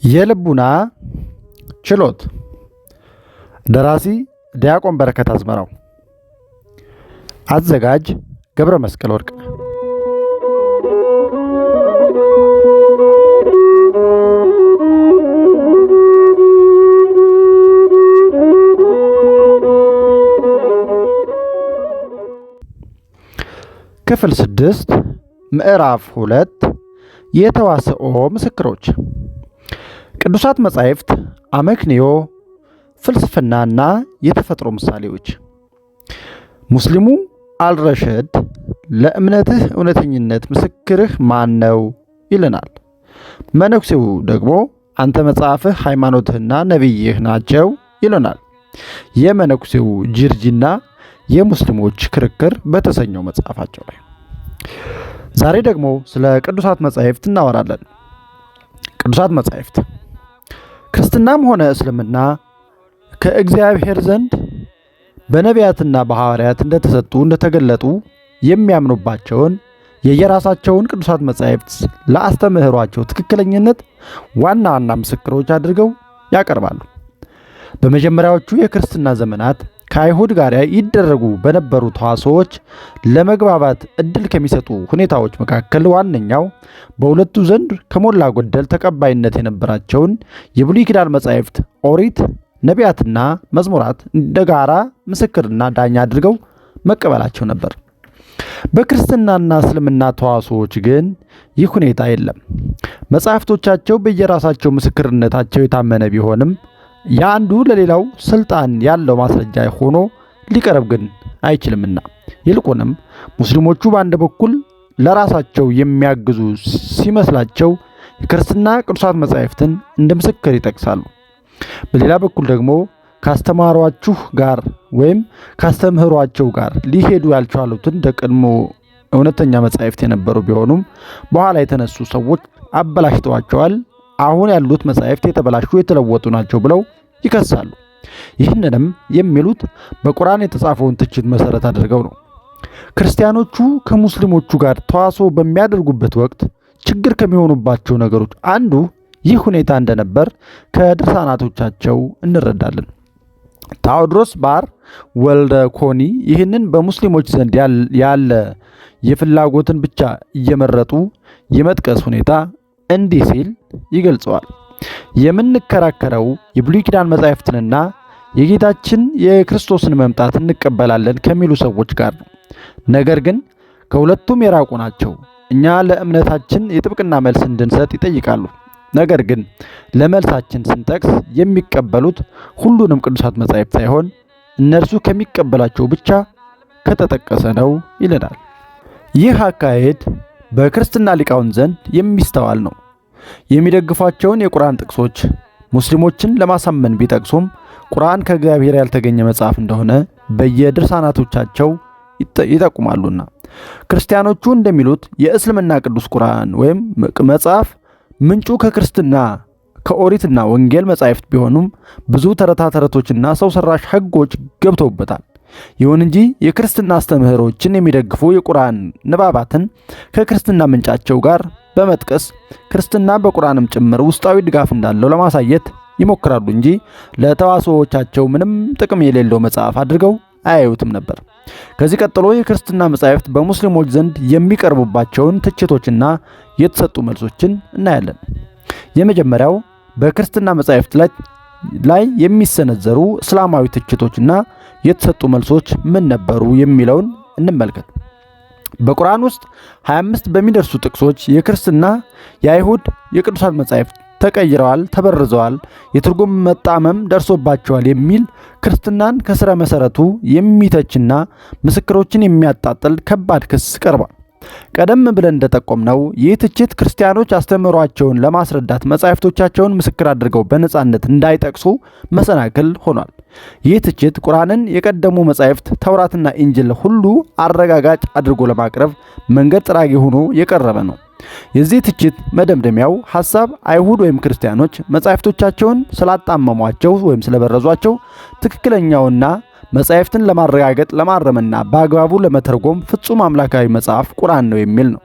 የልቡና ችሎት። ደራሲ ዲያቆን በረከት አዝመራው። አዘጋጅ ገብረ መስቀል ወርቅ። ክፍል 6 ምዕራፍ 2 የተዋስኦ ምስክሮች። ቅዱሳት መጻሕፍት አመክንዮ፣ ፍልስፍናና የተፈጥሮ ምሳሌዎች። ሙስሊሙ አልረሽድ ለእምነትህ እውነተኝነት ምስክርህ ማን ነው ይለናል። መነኩሴው ደግሞ አንተ መጽሐፍህ ሃይማኖትህና ነቢይህ ናቸው ይለናል። የመነኩሴው ጅርጂና የሙስሊሞች ክርክር በተሰኘው መጽሐፋቸው ላይ። ዛሬ ደግሞ ስለ ቅዱሳት መጻሕፍት እናወራለን። ቅዱሳት መጻሕፍት ክርስትናም ሆነ እስልምና ከእግዚአብሔር ዘንድ በነቢያትና በሐዋርያት እንደተገለጡ የሚያምኑባቸውን የየራሳቸውን ቅዱሳት መጻሕፍት ለአስተምህሯቸው ትክክለኝነት ዋና ዋና ምስክሮች አድርገው ያቀርባሉ። በመጀመሪያዎቹ የክርስትና ዘመናት ከአይሁድ ጋር ይደረጉ በነበሩ ተዋሶዎች ለመግባባት እድል ከሚሰጡ ሁኔታዎች መካከል ዋነኛው በሁለቱ ዘንድ ከሞላ ጎደል ተቀባይነት የነበራቸውን የብሉይ ኪዳን መጻሕፍት ኦሪት፣ ነቢያትና መዝሙራት እንደ ጋራ ምስክርና ዳኛ አድርገው መቀበላቸው ነበር። በክርስትናና እስልምና ተዋሶዎች ግን ይህ ሁኔታ የለም። መጻሕፍቶቻቸው በየራሳቸው ምስክርነታቸው የታመነ ቢሆንም የአንዱ ለሌላው ስልጣን ያለው ማስረጃ ሆኖ ሊቀርብ ግን አይችልምና፣ ይልቁንም ሙስሊሞቹ በአንድ በኩል ለራሳቸው የሚያግዙ ሲመስላቸው የክርስትና ቅዱሳት መጻሕፍትን እንደ ምስክር ይጠቅሳሉ። በሌላ በኩል ደግሞ ካስተማሯችሁ ጋር ወይም ካስተምህሯቸው ጋር ሊሄዱ ያልቻሉትን ደቀድሞ እውነተኛ መጻሕፍት የነበሩ ቢሆኑም በኋላ የተነሱ ሰዎች አበላሽተዋቸዋል፣ አሁን ያሉት መጻሕፍት የተበላሹ የተለወጡ ናቸው ብለው ይከሳሉ። ይህንንም የሚሉት በቁርአን የተጻፈውን ትችት መሰረት አድርገው ነው። ክርስቲያኖቹ ከሙስሊሞቹ ጋር ተዋሶ በሚያደርጉበት ወቅት ችግር ከሚሆኑባቸው ነገሮች አንዱ ይህ ሁኔታ እንደነበር ከድርሳናቶቻቸው እንረዳለን። ታዎድሮስ ባር ወልደ ኮኒ ይህንን በሙስሊሞች ዘንድ ያለ የፍላጎትን ብቻ እየመረጡ የመጥቀስ ሁኔታ እንዲህ ሲል ይገልጸዋል። የምንከራከረው የብሉይ ኪዳን መጻሕፍትንና የጌታችን የክርስቶስን መምጣት እንቀበላለን ከሚሉ ሰዎች ጋር ነው። ነገር ግን ከሁለቱም የራቁ ናቸው። እኛ ለእምነታችን የጥብቅና መልስ እንድንሰጥ ይጠይቃሉ። ነገር ግን ለመልሳችን ስንጠቅስ የሚቀበሉት ሁሉንም ቅዱሳት መጻሕፍት ሳይሆን እነርሱ ከሚቀበላቸው ብቻ ከተጠቀሰ ነው ይለናል። ይህ አካሄድ በክርስትና ሊቃውንት ዘንድ የሚስተዋል ነው። የሚደግፏቸውን የቁርአን ጥቅሶች ሙስሊሞችን ለማሳመን ቢጠቅሱም ቁርአን ከእግዚአብሔር ያልተገኘ መጽሐፍ እንደሆነ በየድርሳናቶቻቸው ይጠቁማሉና፣ ክርስቲያኖቹ እንደሚሉት የእስልምና ቅዱስ ቁርአን ወይም መጽሐፍ ምንጩ ከክርስትና ከኦሪትና ወንጌል መጻሕፍት ቢሆኑም ብዙ ተረታ ተረቶችና ሰው ሰራሽ ሕጎች ገብተውበታል። ይሁን እንጂ የክርስትና አስተምህሮችን የሚደግፉ የቁርአን ንባባትን ከክርስትና ምንጫቸው ጋር በመጥቀስ ክርስትና በቁርአንም ጭምር ውስጣዊ ድጋፍ እንዳለው ለማሳየት ይሞክራሉ እንጂ ለተዋሶዎቻቸው ምንም ጥቅም የሌለው መጽሐፍ አድርገው አያዩትም ነበር። ከዚህ ቀጥሎ የክርስትና መጻሕፍት በሙስሊሞች ዘንድ የሚቀርቡባቸውን ትችቶችና የተሰጡ መልሶችን እናያለን። የመጀመሪያው በክርስትና መጻሕፍት ላይ የሚሰነዘሩ እስላማዊ ትችቶችና የተሰጡ መልሶች ምን ነበሩ የሚለውን እንመልከት። በቁርአን ውስጥ 25 በሚደርሱ ጥቅሶች የክርስትና የአይሁድ የቅዱሳት መጻሕፍት ተቀይረዋል፣ ተበርዘዋል፣ የትርጉም መጣመም ደርሶባቸዋል የሚል ክርስትናን ከስረ መሰረቱ የሚተችና ምስክሮችን የሚያጣጥል ከባድ ክስ ቀርቧል። ቀደም ብለን እንደጠቆምነው ይህ ትችት ክርስቲያኖች አስተምህሯቸውን ለማስረዳት መጻሕፍቶቻቸውን ምስክር አድርገው በነጻነት እንዳይጠቅሱ መሰናክል ሆኗል። ይህ ትችት ቁርአንን የቀደሙ መጻሕፍት ተውራትና ኢንጅል ሁሉ አረጋጋጭ አድርጎ ለማቅረብ መንገድ ጥራጊ ሆኖ የቀረበ ነው። የዚህ ትችት መደምደሚያው ሐሳብ አይሁድ ወይም ክርስቲያኖች መጻሕፍቶቻቸውን ስላጣመሟቸው ወይም ስለበረዟቸው ትክክለኛውና መጻሕፍትን ለማረጋገጥ ለማረምና በአግባቡ ለመተርጎም ፍጹም አምላካዊ መጽሐፍ ቁርአን ነው የሚል ነው።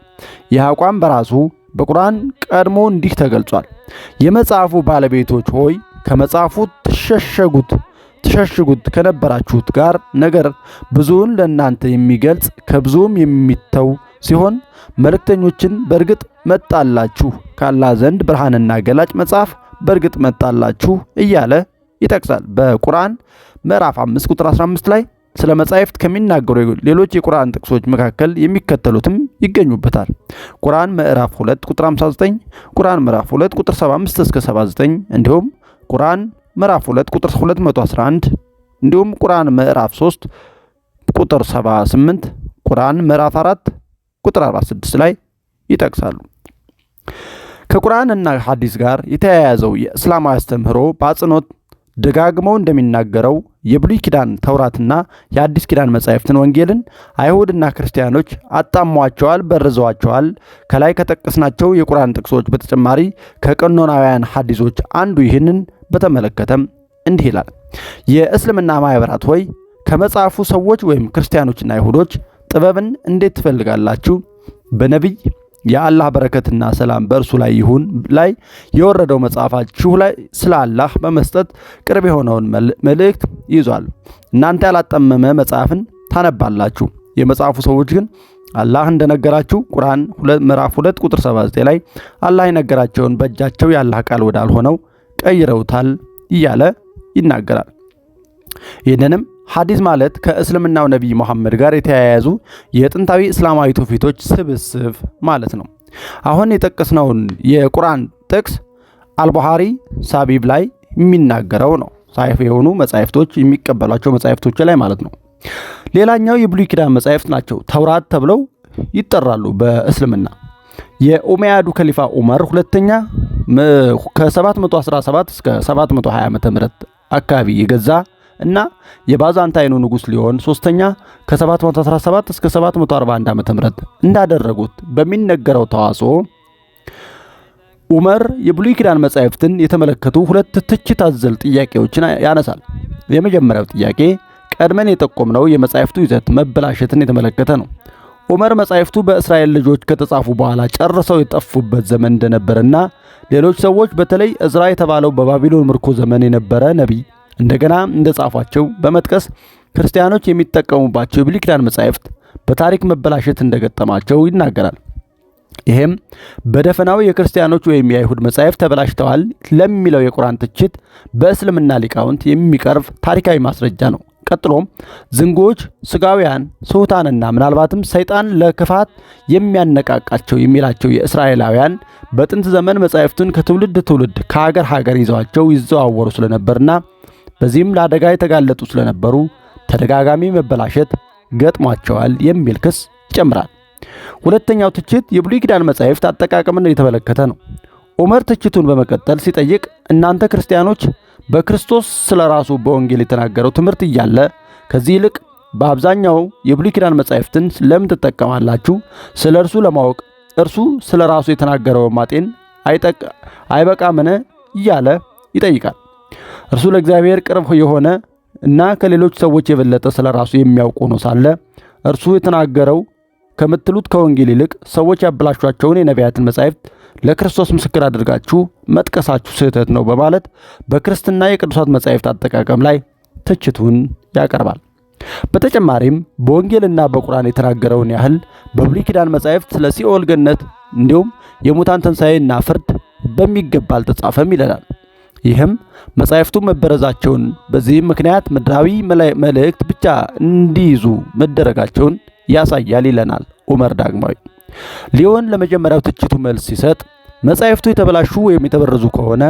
ይህ አቋም በራሱ በቁርአን ቀድሞ እንዲህ ተገልጿል። የመጽሐፉ ባለቤቶች ሆይ ከመጽሐፉ ትሸሽጉት ከነበራችሁት ጋር ነገር ብዙውን ለእናንተ የሚገልጽ ከብዙም የሚተው ሲሆን መልእክተኞችን በእርግጥ መጣላችሁ ከአላህ ዘንድ ብርሃንና ገላጭ መጽሐፍ በእርግጥ መጣላችሁ እያለ ይጠቅሳል። በቁርአን ምዕራፍ 5 ቁጥር 15 ላይ ስለ መጻሕፍት ከሚናገሩ ሌሎች የቁርአን ጥቅሶች መካከል የሚከተሉትም ይገኙበታል። ቁርአን ምዕራፍ 2 ቁጥር 59፣ ቁርአን ምዕራፍ 2 ቁጥር 75 እስከ 79፣ እንዲሁም ቁርአን ምዕራፍ 2 ቁጥር 211፣ እንዲሁም ቁርአን ምዕራፍ 3 ቁጥር 78፣ ቁርአን ምዕራፍ 4 ቁጥር 46 ላይ ይጠቅሳሉ። ከቁርአንና ሐዲስ ጋር የተያያዘው የእስላማዊ አስተምህሮ በአጽንኦት ደጋግመው እንደሚናገረው የብሉይ ኪዳን ተውራትና የአዲስ ኪዳን መጻሕፍትን ወንጌልን አይሁድና ክርስቲያኖች አጣሟቸዋል፣ በርዘዋቸዋል። ከላይ ከጠቀስናቸው የቁርአን ጥቅሶች በተጨማሪ ከቀኖናውያን ሐዲሶች አንዱ ይህንን በተመለከተም እንዲህ ይላል። የእስልምና ማህበራት ሆይ ከመጽሐፉ ሰዎች ወይም ክርስቲያኖችና አይሁዶች ጥበብን እንዴት ትፈልጋላችሁ? በነቢይ የአላህ በረከትና ሰላም በእርሱ ላይ ይሁን ላይ የወረደው መጽሐፋችሁ ላይ ስለ አላህ በመስጠት ቅርብ የሆነውን መልእክት ይዟል። እናንተ ያላጠመመ መጽሐፍን ታነባላችሁ። የመጽሐፉ ሰዎች ግን አላህ እንደነገራችሁ ቁርአን ምዕራፍ 2 ቁጥር 79 ላይ አላህ የነገራቸውን በእጃቸው የአላህ ቃል ወዳልሆነው ቀይረውታል እያለ ይናገራል። ይህንንም ሐዲስ ማለት ከእስልምናው ነቢይ መሐመድ ጋር የተያያዙ የጥንታዊ እስላማዊ ትውፊቶች ስብስብ ማለት ነው። አሁን የጠቀስነውን የቁርአን ጥቅስ አልቡኻሪ ሳቢብ ላይ የሚናገረው ነው። ሳይፍ የሆኑ መጻሕፍቶች የሚቀበሏቸው መጻሕፍቶች ላይ ማለት ነው። ሌላኛው የብሉይ ኪዳን መጻሕፍት ናቸው። ተውራት ተብለው ይጠራሉ በእስልምና። የኡመያዱ ከሊፋ ዑመር ሁለተኛ ከ717 እስከ 720 ዓመተ ምህረት አካባቢ የገዛ እና የባዛንታይኑ ንጉስ ሊሆን ሶስተኛ ከ717 እስከ 741 ዓመተ ምህረት እንዳደረጉት በሚነገረው ተዋጽኦ ዑመር የብሉይ ኪዳን መጻሕፍትን የተመለከቱ ሁለት ትችት አዘል ጥያቄዎችን ያነሳል። የመጀመሪያው ጥያቄ ቀድመን የጠቆምነው የመጻሕፍቱ ይዘት መበላሸትን የተመለከተ ነው። ዑመር መጻሕፍቱ በእስራኤል ልጆች ከተጻፉ በኋላ ጨርሰው የጠፉበት ዘመን እንደነበረና ሌሎች ሰዎች በተለይ እዝራ የተባለው በባቢሎን ምርኮ ዘመን የነበረ ነቢይ እንደገና እንደጻፏቸው በመጥቀስ ክርስቲያኖች የሚጠቀሙባቸው የብሉይ ኪዳን መጻሕፍት በታሪክ መበላሸት እንደገጠማቸው ይናገራል። ይሄም በደፈናው የክርስቲያኖች ወይም የአይሁድ መጻሕፍት ተበላሽተዋል ለሚለው የቁርአን ትችት በእስልምና ሊቃውንት የሚቀርብ ታሪካዊ ማስረጃ ነው። ቀጥሎም ዝንጎች፣ ስጋውያን፣ ስሁታንና ምናልባትም ሰይጣን ለክፋት የሚያነቃቃቸው የሚላቸው የእስራኤላውያን በጥንት ዘመን መጻሕፍቱን ከትውልድ ትውልድ ከሀገር ሀገር ይዘዋቸው ይዘዋወሩ ስለነበርና በዚህም ለአደጋ የተጋለጡ ስለነበሩ ተደጋጋሚ መበላሸት ገጥሟቸዋል የሚል ክስ ይጨምራል። ሁለተኛው ትችት የብሉይ ኪዳን መጻሕፍት አጠቃቀምን የተመለከተ ነው። ዑመር ትችቱን በመቀጠል ሲጠይቅ እናንተ ክርስቲያኖች በክርስቶስ ስለራሱ በወንጌል የተናገረው ትምህርት እያለ ከዚህ ይልቅ በአብዛኛው የብሉይ ኪዳን መጻሕፍትን ለምን ትጠቀማላችሁ? ስለ እርሱ ለማወቅ እርሱ ስለራሱ የተናገረው ማጤን አይበቃምን? እያለ ይጠይቃል። እርሱ ለእግዚአብሔር ቅርብ የሆነ እና ከሌሎች ሰዎች የበለጠ ስለራሱ የሚያውቅ ሆኖ ሳለ እርሱ የተናገረው ከምትሉት ከወንጌል ይልቅ ሰዎች ያበላሿቸውን የነቢያትን መጻሕፍት ለክርስቶስ ምስክር አድርጋችሁ መጥቀሳችሁ ስህተት ነው በማለት በክርስትና የቅዱሳት መጻሕፍት አጠቃቀም ላይ ትችቱን ያቀርባል። በተጨማሪም በወንጌልና በቁርአን የተናገረውን ያህል በብሉይ ኪዳን መጻሕፍት ስለ ሲኦል፣ ገነት እንዲሁም የሙታን ትንሣኤና ፍርድ በሚገባ አልተጻፈም ይለናል። ይህም መጻሕፍቱ መበረዛቸውን በዚህም ምክንያት ምድራዊ መልእክት ብቻ እንዲይዙ መደረጋቸውን ያሳያል ይለናል ዑመር ዳግማዊ። ሊዮን ለመጀመሪያው ትችቱ መልስ ሲሰጥ መጻሕፍቱ የተበላሹ ወይም የተበረዙ ከሆነ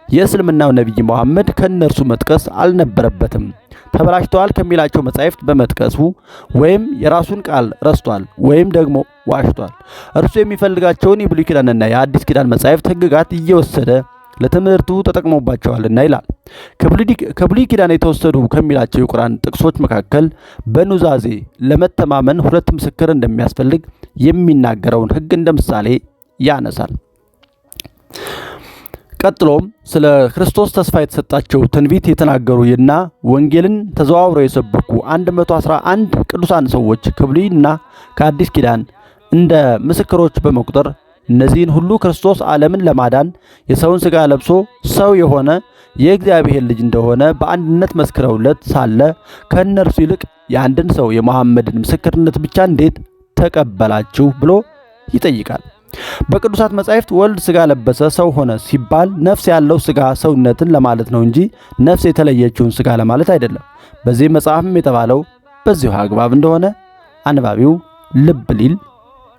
የእስልምናው ነቢይ መሐመድ ከእነርሱ መጥቀስ አልነበረበትም። ተበላሽተዋል ከሚላቸው መጻሕፍት በመጥቀሱ ወይም የራሱን ቃል ረስቷል ወይም ደግሞ ዋሽቷል። እርሱ የሚፈልጋቸውን የብሉይ ኪዳንና የአዲስ ኪዳን መጻሕፍት ሕግጋት እየወሰደ ለትምህርቱ ተጠቅሞባቸዋልና ይላል። ከብሉይ ኪዳን የተወሰዱ ከሚላቸው የቁርአን ጥቅሶች መካከል በኑዛዜ ለመተማመን ሁለት ምስክር እንደሚያስፈልግ የሚናገረውን ሕግ እንደ ምሳሌ ያነሳል። ቀጥሎም ስለ ክርስቶስ ተስፋ የተሰጣቸው ትንቢት የተናገሩና ወንጌልን ተዘዋውረው የሰበኩ 111 ቅዱሳን ሰዎች ከብሉይና ከአዲስ ኪዳን እንደ ምስክሮች በመቁጠር እነዚህን ሁሉ ክርስቶስ ዓለምን ለማዳን የሰውን ሥጋ ለብሶ ሰው የሆነ የእግዚአብሔር ልጅ እንደሆነ በአንድነት መስክረውለት ሳለ ከእነርሱ ይልቅ የአንድን ሰው የመሐመድን ምስክርነት ብቻ እንዴት ተቀበላችሁ ብሎ ይጠይቃል። በቅዱሳት መጻሕፍት ወልድ ሥጋ ለበሰ ሰው ሆነ ሲባል ነፍስ ያለው ሥጋ ሰውነትን ለማለት ነው እንጂ ነፍስ የተለየችውን ሥጋ ለማለት አይደለም። በዚህ መጽሐፍም የተባለው በዚሁ አግባብ እንደሆነ አንባቢው ልብ ሊል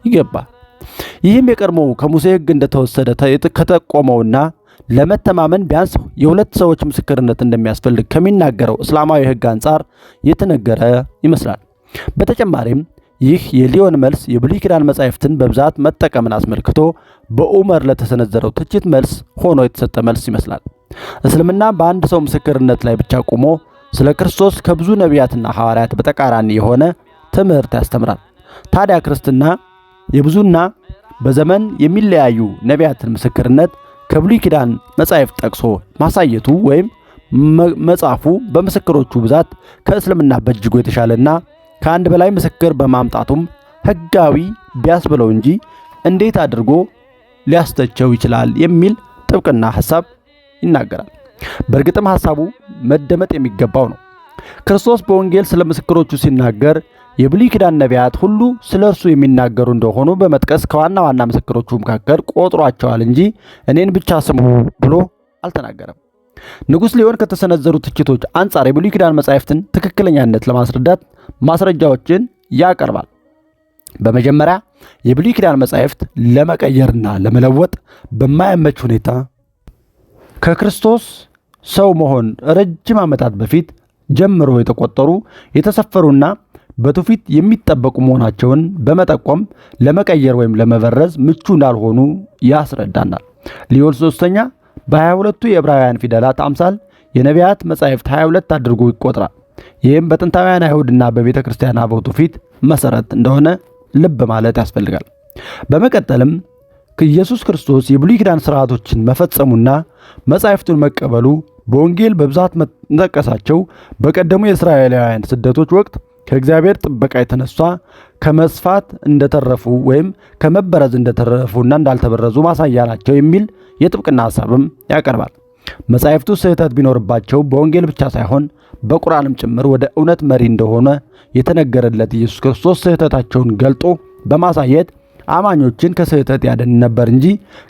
ይገባል። ይህም የቀድሞው ከሙሴ ሕግ እንደተወሰደ ከተቆመውና ለመተማመን ቢያንስ የሁለት ሰዎች ምስክርነት እንደሚያስፈልግ ከሚናገረው እስላማዊ ሕግ አንጻር የተነገረ ይመስላል። በተጨማሪም ይህ የሊዮን መልስ የብሉይ ኪዳን መጻሕፍትን በብዛት መጠቀምን አስመልክቶ በዑመር ለተሰነዘረው ትችት መልስ ሆኖ የተሰጠ መልስ ይመስላል። እስልምና በአንድ ሰው ምስክርነት ላይ ብቻ ቆሞ ስለ ክርስቶስ ከብዙ ነቢያትና ሐዋርያት በተቃራኒ የሆነ ትምህርት ያስተምራል። ታዲያ ክርስትና የብዙና በዘመን የሚለያዩ ነቢያትን ምስክርነት ከብሉይ ኪዳን መጻሕፍት ጠቅሶ ማሳየቱ ወይም መጻፉ በምስክሮቹ ብዛት ከእስልምና በእጅጉ የተሻለና ከአንድ በላይ ምስክር በማምጣቱም ሕጋዊ ቢያስብለው እንጂ እንዴት አድርጎ ሊያስተቸው ይችላል የሚል ጥብቅና ሐሳብ ይናገራል። በእርግጥም ሐሳቡ መደመጥ የሚገባው ነው። ክርስቶስ በወንጌል ስለ ምስክሮቹ ሲናገር የብሉይ ኪዳን ነቢያት ሁሉ ስለ እርሱ የሚናገሩ እንደሆኑ በመጥቀስ ከዋና ዋና ምስክሮቹ መካከል ቆጥሯቸዋል እንጂ እኔን ብቻ ስሙ ብሎ አልተናገረም። ንጉሥ ሊዮን ከተሰነዘሩ ትችቶች አንጻር የብሉይ ኪዳን መጻሕፍትን ትክክለኛነት ለማስረዳት ማስረጃዎችን ያቀርባል። በመጀመሪያ የብሉይ ኪዳን መጻሕፍት ለመቀየርና ለመለወጥ በማያመች ሁኔታ ከክርስቶስ ሰው መሆን ረጅም ዓመታት በፊት ጀምሮ የተቆጠሩ የተሰፈሩና በትውፊት የሚጠበቁ መሆናቸውን በመጠቆም ለመቀየር ወይም ለመበረዝ ምቹ እንዳልሆኑ ያስረዳናል። ሊዮን ሶስተኛ በ22ቱ የዕብራውያን ፊደላት አምሳል የነቢያት መጻሕፍት 22 አድርጎ ይቆጥራል። ይህም በጥንታውያን አይሁድና በቤተ ክርስቲያን አበው ትውፊት መሰረት እንደሆነ ልብ ማለት ያስፈልጋል። በመቀጠልም ኢየሱስ ክርስቶስ የብሉይ ኪዳን ሥርዓቶችን መፈጸሙና መጻሕፍቱን መቀበሉ በወንጌል በብዛት መጠቀሳቸው በቀደሙ የእስራኤላውያን ስደቶች ወቅት ከእግዚአብሔር ጥበቃ የተነሳ ከመስፋት እንደተረፉ ወይም ከመበረዝ እንደተረፉና እንዳልተበረዙ ማሳያ ናቸው የሚል የጥብቅና ሐሳብም ያቀርባል። መጻሕፍቱ ስህተት ቢኖርባቸው በወንጌል ብቻ ሳይሆን በቁርአንም ጭምር ወደ እውነት መሪ እንደሆነ የተነገረለት ኢየሱስ ክርስቶስ ስህተታቸውን ገልጦ በማሳየት አማኞችን ከስህተት ያድን ነበር እንጂ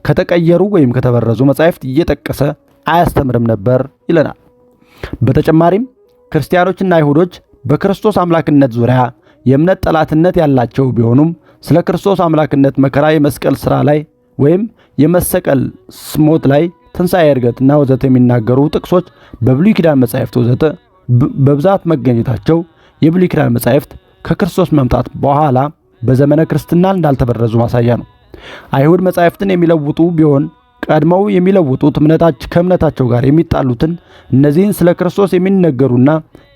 ከተቀየሩ ወይም ከተበረዙ መጻሕፍት እየጠቀሰ አያስተምርም ነበር ይለናል። በተጨማሪም ክርስቲያኖችና አይሁዶች በክርስቶስ አምላክነት ዙሪያ የእምነት ጠላትነት ያላቸው ቢሆኑም ስለ ክርስቶስ አምላክነት መከራ፣ የመስቀል ሥራ ላይ ወይም የመሰቀል ሞት ላይ ትንሣኤ፣ እርገትና ወዘተ የሚናገሩ ጥቅሶች በብሉይ ኪዳን መጻሕፍት ወዘተ በብዛት መገኘታቸው የብሉይ ኪዳን መጻሕፍት ከክርስቶስ መምጣት በኋላ በዘመነ ክርስትና እንዳልተበረዙ ማሳያ ነው። አይሁድ መጻሕፍትን የሚለውጡ ቢሆን ቀድመው የሚለውጡት ከእምነታቸው ጋር የሚጣሉትን እነዚህን ስለ ክርስቶስ የሚነገሩና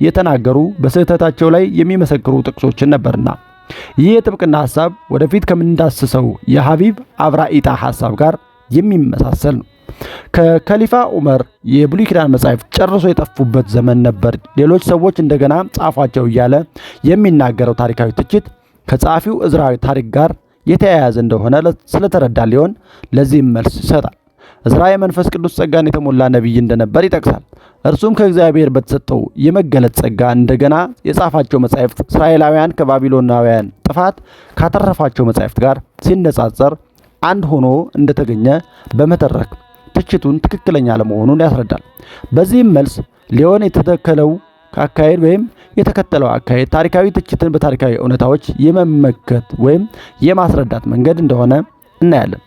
የተናገሩ በስህተታቸው ላይ የሚመሰክሩ ጥቅሶችን ነበርና ይህ የጥብቅና ሐሳብ ወደፊት ከምንዳስሰው የሐቢብ አብራኢጣ ሐሳብ ጋር የሚመሳሰል ነው። ከከሊፋ ዑመር የብሉይ ኪዳን መጻሕፍት ጨርሶ የጠፉበት ዘመን ነበር፣ ሌሎች ሰዎች እንደገና ጻፏቸው እያለ የሚናገረው ታሪካዊ ትችት ከጸሐፊው ዕዝራ ታሪክ ጋር የተያያዘ እንደሆነ ስለተረዳ ሊሆን ለዚህም መልስ ይሰጣል። ዕዝራ የመንፈስ ቅዱስ ጸጋን የተሞላ ነቢይ እንደነበር ይጠቅሳል። እርሱም ከእግዚአብሔር በተሰጠው የመገለጥ ጸጋ እንደገና የጻፋቸው መጻሕፍት እስራኤላውያን ከባቢሎናውያን ጥፋት ካተረፋቸው መጻሕፍት ጋር ሲነጻጸር አንድ ሆኖ እንደተገኘ በመተረክ ትችቱን ትክክለኛ ለመሆኑን ያስረዳል። በዚህም መልስ ሊዮን የተከተለው አካሄድ ታሪካዊ ትችትን በታሪካዊ እውነታዎች የመመከት ወይም የማስረዳት መንገድ እንደሆነ እናያለን።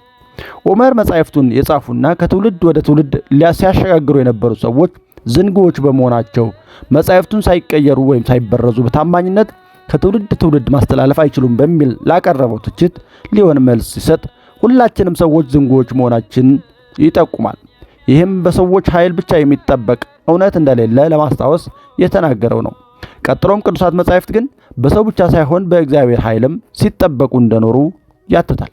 ዑመር መጻሕፍቱን የጻፉና ከትውልድ ወደ ትውልድ ሲያሸጋግሩ የነበሩ ሰዎች ዝንጉዎች በመሆናቸው መጻሕፍቱን ሳይቀየሩ ወይም ሳይበረዙ በታማኝነት ከትውልድ ትውልድ ማስተላለፍ አይችሉም በሚል ላቀረበው ትችት ሊዮን መልስ ሲሰጥ ሁላችንም ሰዎች ዝንጉዎች መሆናችንን ይጠቁማል። ይህም በሰዎች ኃይል ብቻ የሚጠበቅ እውነት እንደሌለ ለማስታወስ የተናገረው ነው። ቀጥሎም ቅዱሳት መጻሕፍት ግን በሰው ብቻ ሳይሆን በእግዚአብሔር ኃይልም ሲጠበቁ እንደኖሩ ያትታል።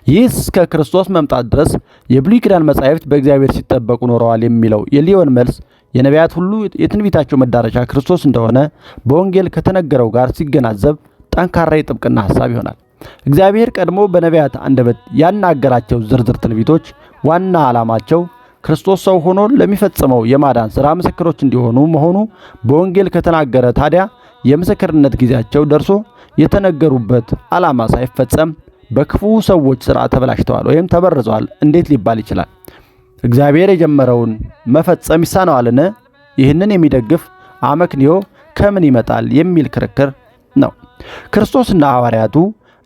ይህ እስከ ክርስቶስ መምጣት ድረስ የብሉይ ኪዳን መጻሕፍት በእግዚአብሔር ሲጠበቁ ኖረዋል የሚለው የሊዮን መልስ የነቢያት ሁሉ የትንቢታቸው መዳረሻ ክርስቶስ እንደሆነ በወንጌል ከተነገረው ጋር ሲገናዘብ ጠንካራ የጥብቅና ሐሳብ ይሆናል። እግዚአብሔር ቀድሞ በነቢያት አንደበት ያናገራቸው ዝርዝር ትንቢቶች ዋና ዓላማቸው ክርስቶስ ሰው ሆኖ ለሚፈጽመው የማዳን ሥራ ምስክሮች እንዲሆኑ መሆኑ በወንጌል ከተናገረ ታዲያ የምስክርነት ጊዜያቸው ደርሶ የተነገሩበት ዓላማ ሳይፈጸም በክፉ ሰዎች ሥራ ተበላሽተዋል ወይም ተበርዘዋል እንዴት ሊባል ይችላል? እግዚአብሔር የጀመረውን መፈጸም ይሳነዋልን? ይህንን የሚደግፍ አመክንዮ ከምን ይመጣል የሚል ክርክር ነው። ክርስቶስና ሐዋርያቱ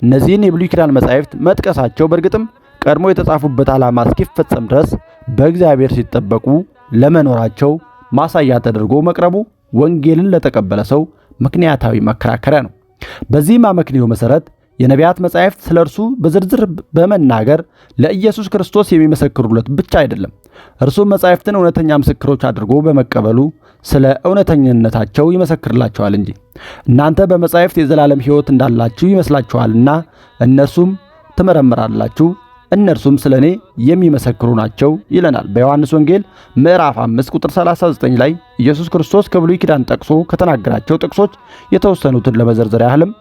እነዚህን የብሉይ ኪዳን መጻሕፍት መጥቀሳቸው በእርግጥም ቀድሞ የተጻፉበት ዓላማ እስኪፈጸም ድረስ በእግዚአብሔር ሲጠበቁ ለመኖራቸው ማሳያ ተደርጎ መቅረቡ ወንጌልን ለተቀበለ ሰው ምክንያታዊ መከራከሪያ ነው። በዚህም አመክንዮ መሠረት የነቢያት መጻሕፍት ስለ እርሱ በዝርዝር በመናገር ለኢየሱስ ክርስቶስ የሚመሰክሩለት ብቻ አይደለም፣ እርሱም መጻሕፍትን እውነተኛ ምስክሮች አድርጎ በመቀበሉ ስለ እውነተኝነታቸው ይመሰክርላቸዋል እንጂ። እናንተ በመጻሕፍት የዘላለም ሕይወት እንዳላችሁ ይመስላችኋልና እነርሱም ትመረምራላችሁ፣ እነርሱም ስለ እኔ የሚመሰክሩ ናቸው ይለናል በዮሐንስ ወንጌል ምዕራፍ 5 ቁጥር 39 ላይ። ኢየሱስ ክርስቶስ ከብሉይ ኪዳን ጠቅሶ ከተናገራቸው ጥቅሶች የተወሰኑትን ለመዘርዘር ያህልም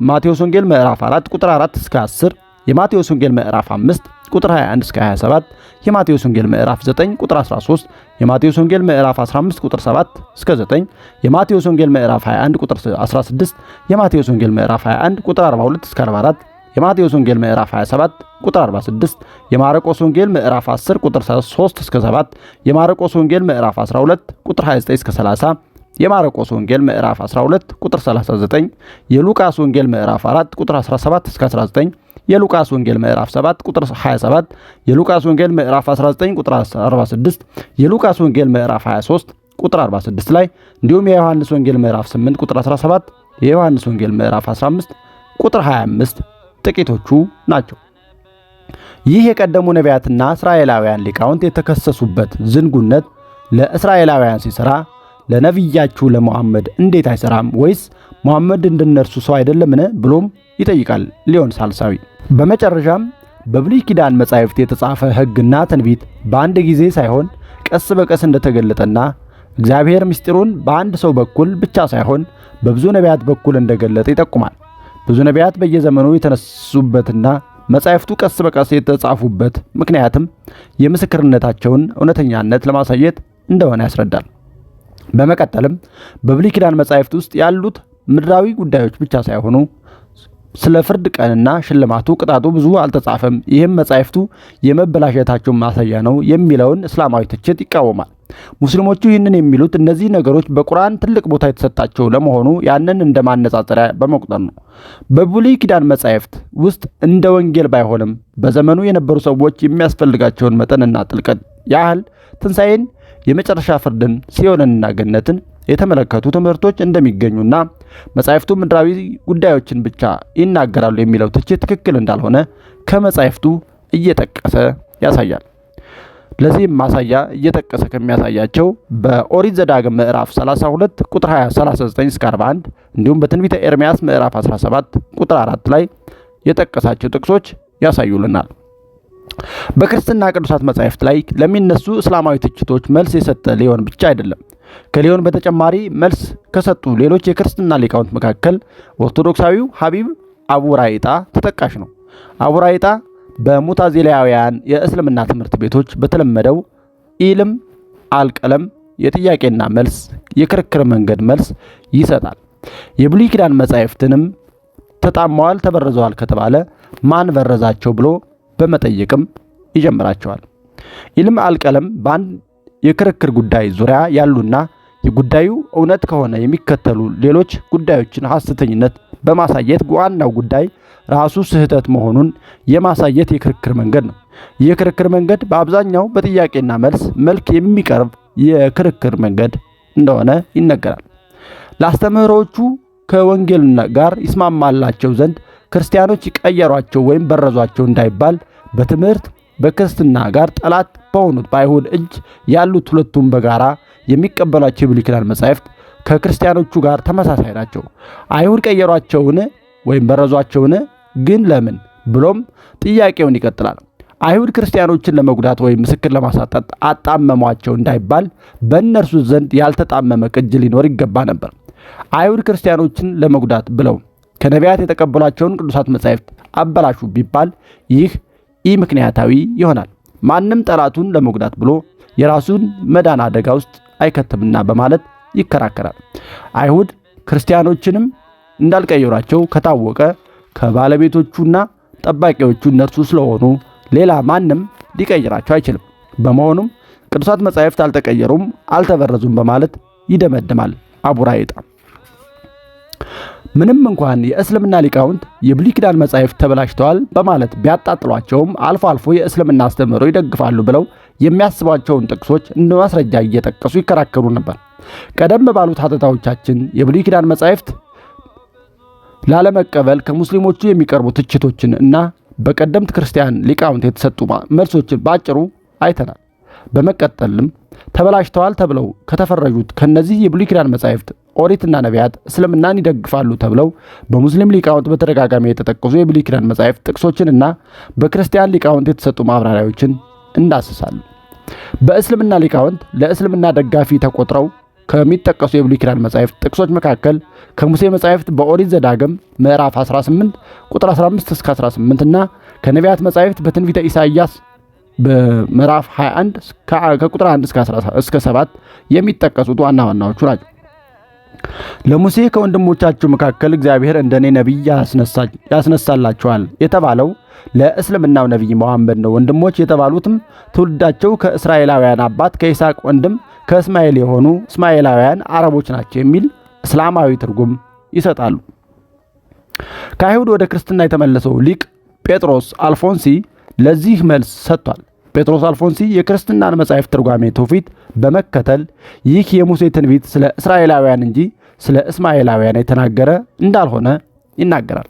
ማቴዎስ ወንጌል ምዕራፍ 4 ቁጥር 4 እስከ 10፣ የማቴዎስ ወንጌል ምዕራፍ 5 ቁጥር 21 እስከ 27፣ የማቴዎስ ወንጌል ምዕራፍ 9 ቁጥር 13፣ የማቴዎስ ወንጌል ምዕራፍ 15 ቁጥር 7 እስከ 9፣ የማቴዎስ ወንጌል ምዕራፍ 21 ቁጥር 16፣ የማቴዎስ ወንጌል ምዕራፍ 21 ቁጥር 42 እስከ 44፣ የማቴዎስ ወንጌል ምዕራፍ 27 ቁጥር 46፣ የማርቆስ ወንጌል ምዕራፍ 10 ቁጥር 3 እስከ 7፣ የማርቆስ ወንጌል ምዕራፍ 12 ቁጥር 29 እስከ 30፣ የማርቆስ ወንጌል ምዕራፍ 12 ቁጥር 39፣ የሉቃስ ወንጌል ምዕራፍ 4 ቁጥር 17 እስከ 19፣ የሉቃስ ወንጌል ምዕራፍ 7 ቁጥር 27፣ የሉቃስ ወንጌል ምዕራፍ 19 ቁጥር 46፣ የሉቃስ ወንጌል ምዕራፍ 23 ቁጥር 46 ላይ እንዲሁም የዮሐንስ ወንጌል ምዕራፍ 8 ቁጥር 17፣ የዮሐንስ ወንጌል ምዕራፍ 15 ቁጥር 25 ጥቂቶቹ ናቸው። ይህ የቀደሙ ነቢያትና እስራኤላውያን ሊቃውንት የተከሰሱበት ዝንጉነት ለእስራኤላውያን ሲሰራ ለነቢያችሁ ለሙሐመድ እንዴት አይሰራም? ወይስ ሙሐመድ እንደነርሱ ሰው አይደለምን? ብሎም ይጠይቃል ሊዮን ሳልሳዊ። በመጨረሻም በብሉይ ኪዳን መጻሕፍት የተጻፈ ሕግና ትንቢት በአንድ ጊዜ ሳይሆን ቀስ በቀስ እንደተገለጠና እግዚአብሔር ምስጢሩን በአንድ ሰው በኩል ብቻ ሳይሆን በብዙ ነቢያት በኩል እንደገለጠ ይጠቁማል። ብዙ ነቢያት በየዘመኑ የተነሱበትና መጻሕፍቱ ቀስ በቀስ የተጻፉበት ምክንያትም የምስክርነታቸውን እውነተኛነት ለማሳየት እንደሆነ ያስረዳል። በመቀጠልም በብሉይ ኪዳን መጻሕፍት ውስጥ ያሉት ምድራዊ ጉዳዮች ብቻ ሳይሆኑ ስለ ፍርድ ቀንና ሽልማቱ፣ ቅጣቱ ብዙ አልተጻፈም፣ ይህም መጻሕፍቱ የመበላሸታቸው ማሳያ ነው የሚለውን እስላማዊ ትችት ይቃወማል። ሙስሊሞቹ ይህንን የሚሉት እነዚህ ነገሮች በቁርአን ትልቅ ቦታ የተሰጣቸው ለመሆኑ ያንን እንደ ማነጻጸሪያ በመቁጠር ነው። በብሉይ ኪዳን መጻሕፍት ውስጥ እንደ ወንጌል ባይሆንም በዘመኑ የነበሩ ሰዎች የሚያስፈልጋቸውን መጠንና ጥልቀት ያህል ትንሣኤን፣ የመጨረሻ ፍርድን፣ ሲኦልንና ገነትን የተመለከቱ ትምህርቶች እንደሚገኙና መጻሕፍቱ ምድራዊ ጉዳዮችን ብቻ ይናገራሉ የሚለው ትችት ትክክል እንዳልሆነ ከመጻሕፍቱ እየጠቀሰ ያሳያል። ለዚህም ማሳያ እየጠቀሰ ከሚያሳያቸው በኦሪት ዘዳግም ምዕራፍ 32 ቁጥር 39 እስከ 41 እንዲሁም በትንቢተ ኤርምያስ ምዕራፍ 17 ቁጥር 4 ላይ የጠቀሳቸው ጥቅሶች ያሳዩልናል። በክርስትና ቅዱሳት መጻሕፍት ላይ ለሚነሱ እስላማዊ ትችቶች መልስ የሰጠ ሊዮን ብቻ አይደለም። ከሊዮን በተጨማሪ መልስ ከሰጡ ሌሎች የክርስትና ሊቃውንት መካከል ኦርቶዶክሳዊው ሀቢብ አቡ ራይጣ ተጠቃሽ ነው። አቡ ራይጣ በሙታዚላውያን የእስልምና ትምህርት ቤቶች በተለመደው ኢልም አልቀለም የጥያቄና መልስ የክርክር መንገድ መልስ ይሰጣል። የብሉይ ኪዳን መጻሕፍትንም ተጣመዋል፣ ተበረዘዋል ከተባለ ማን በረዛቸው ብሎ በመጠየቅም ይጀምራቸዋል። ኢልም አልቀለም በአንድ የክርክር ጉዳይ ዙሪያ ያሉና የጉዳዩ እውነት ከሆነ የሚከተሉ ሌሎች ጉዳዮችን ሐሰተኝነት በማሳየት ዋናው ጉዳይ ራሱ ስህተት መሆኑን የማሳየት የክርክር መንገድ ነው። ይህ የክርክር መንገድ በአብዛኛው በጥያቄና መልስ መልክ የሚቀርብ የክርክር መንገድ እንደሆነ ይነገራል። ለአስተምህሮቹ ከወንጌል ጋር ይስማማላቸው ዘንድ ክርስቲያኖች ቀየሯቸው ወይም በረዟቸው እንዳይባል በትምህርት በክርስትና ጋር ጠላት በሆኑት በአይሁድ እጅ ያሉት ሁለቱም በጋራ የሚቀበሏቸው የብሉይ ኪዳን መጻሕፍት ከክርስቲያኖቹ ጋር ተመሳሳይ ናቸው። አይሁድ ቀየሯቸውን ወይም በረዟቸውን? ግን ለምን? ብሎም ጥያቄውን ይቀጥላል። አይሁድ ክርስቲያኖችን ለመጉዳት ወይም ምስክር ለማሳጣት አጣመሟቸው እንዳይባል በእነርሱ ዘንድ ያልተጣመመ ቅጅ ሊኖር ይገባ ነበር። አይሁድ ክርስቲያኖችን ለመጉዳት ብለው ከነቢያት የተቀበሏቸውን ቅዱሳት መጻሕፍት አበላሹ ቢባል ይህ ኢ ምክንያታዊ ይሆናል። ማንም ጠላቱን ለመጉዳት ብሎ የራሱን መዳን አደጋ ውስጥ አይከትምና በማለት ይከራከራል። አይሁድ ክርስቲያኖችንም እንዳልቀየሯቸው ከታወቀ ከባለቤቶቹና ጠባቂዎቹ እነርሱ ስለሆኑ ሌላ ማንም ሊቀይራቸው አይችልም። በመሆኑም ቅዱሳት መጻሕፍት አልተቀየሩም፣ አልተበረዙም በማለት ይደመድማል አቡራይጣ። ምንም እንኳን የእስልምና ሊቃውንት የብሉይ ኪዳን መጻሕፍት ተበላሽተዋል በማለት ቢያጣጥሏቸውም አልፎ አልፎ የእስልምና አስተምህሮ ይደግፋሉ ብለው የሚያስቧቸውን ጥቅሶች እንደ ማስረጃ እየጠቀሱ ይከራከሩ ነበር። ቀደም ባሉት ሀተታዎቻችን የብሉይ ኪዳን መጻሕፍት ላለመቀበል ከሙስሊሞቹ የሚቀርቡ ትችቶችን እና በቀደምት ክርስቲያን ሊቃውንት የተሰጡ መልሶችን ባጭሩ አይተናል። በመቀጠልም ተበላሽተዋል ተብለው ከተፈረጁት ከነዚህ የብሉይ ኪዳን መጻሕፍት ኦሪትና ነቢያት እስልምናን ይደግፋሉ ተብለው በሙስሊም ሊቃውንት በተደጋጋሚ የተጠቀሱ የብሉይ ኪዳን መጻሕፍት ጥቅሶችንና በክርስቲያን ሊቃውንት የተሰጡ ማብራሪያዎችን እንዳስሳለን። በእስልምና ሊቃውንት ለእስልምና ደጋፊ ተቆጥረው ከሚጠቀሱ የብሉይ ኪዳን መጻሕፍት ጥቅሶች መካከል ከሙሴ መጻሕፍት በኦሪት ዘዳግም ምዕራፍ 18 ቁጥር 15 እስከ 18 እና ከነቢያት መጻሕፍት በትንቢተ ኢሳይያስ በምዕራፍ 21 ከቁጥር 1 እስከ 7 የሚጠቀሱት ዋና ዋናዎቹ ናቸው። ለሙሴ ከወንድሞቻችሁ መካከል እግዚአብሔር እንደኔ ነቢይ ያስነሳላችኋል የተባለው ለእስልምናው ነቢይ መሐመድ ነው። ወንድሞች የተባሉትም ትውልዳቸው ከእስራኤላውያን አባት ከይስሐቅ ወንድም ከእስማኤል የሆኑ እስማኤላውያን አረቦች ናቸው የሚል እስላማዊ ትርጉም ይሰጣሉ። ከአይሁድ ወደ ክርስትና የተመለሰው ሊቅ ጴጥሮስ አልፎንሲ ለዚህ መልስ ሰጥቷል። ጴጥሮስ አልፎንሲ የክርስትናን መጻሕፍት ትርጓሜ ትውፊት በመከተል ይህ የሙሴ ትንቢት ስለ እስራኤላውያን እንጂ ስለ እስማኤላውያን የተናገረ እንዳልሆነ ይናገራል።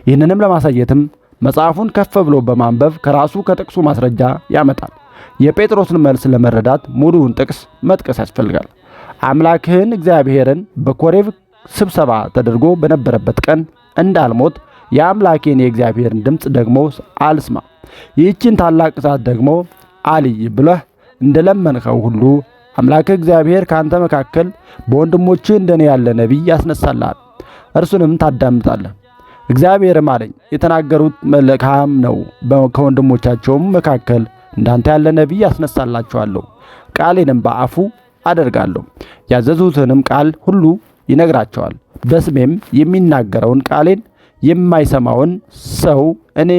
ይህንንም ለማሳየትም መጽሐፉን ከፍ ብሎ በማንበብ ከራሱ ከጥቅሱ ማስረጃ ያመጣል። የጴጥሮስን መልስ ለመረዳት ሙሉውን ጥቅስ መጥቀስ ያስፈልጋል። አምላክህን እግዚአብሔርን በኮሬብ ስብሰባ ተደርጎ በነበረበት ቀን እንዳልሞት የአምላኬን የእግዚአብሔርን ድምፅ ደግሞ አልስማ፣ ይህችን ታላቅ እሳት ደግሞ አልይ ብለህ እንደለመንኸው ሁሉ አምላክህ እግዚአብሔር ካንተ መካከል በወንድሞችህ እንደኔ ያለ ነቢይ ያስነሳልሃል፣ እርሱንም ታዳምጣለህ። እግዚአብሔርም አለኝ የተናገሩት መልካም ነው፣ ከወንድሞቻቸውም መካከል እንዳንተ ያለ ነቢይ ያስነሳላቸዋለሁ፣ ቃሌንም በአፉ አደርጋለሁ፣ ያዘዙትንም ቃል ሁሉ ይነግራቸዋል። በስሜም የሚናገረውን ቃሌን የማይሰማውን ሰው እኔ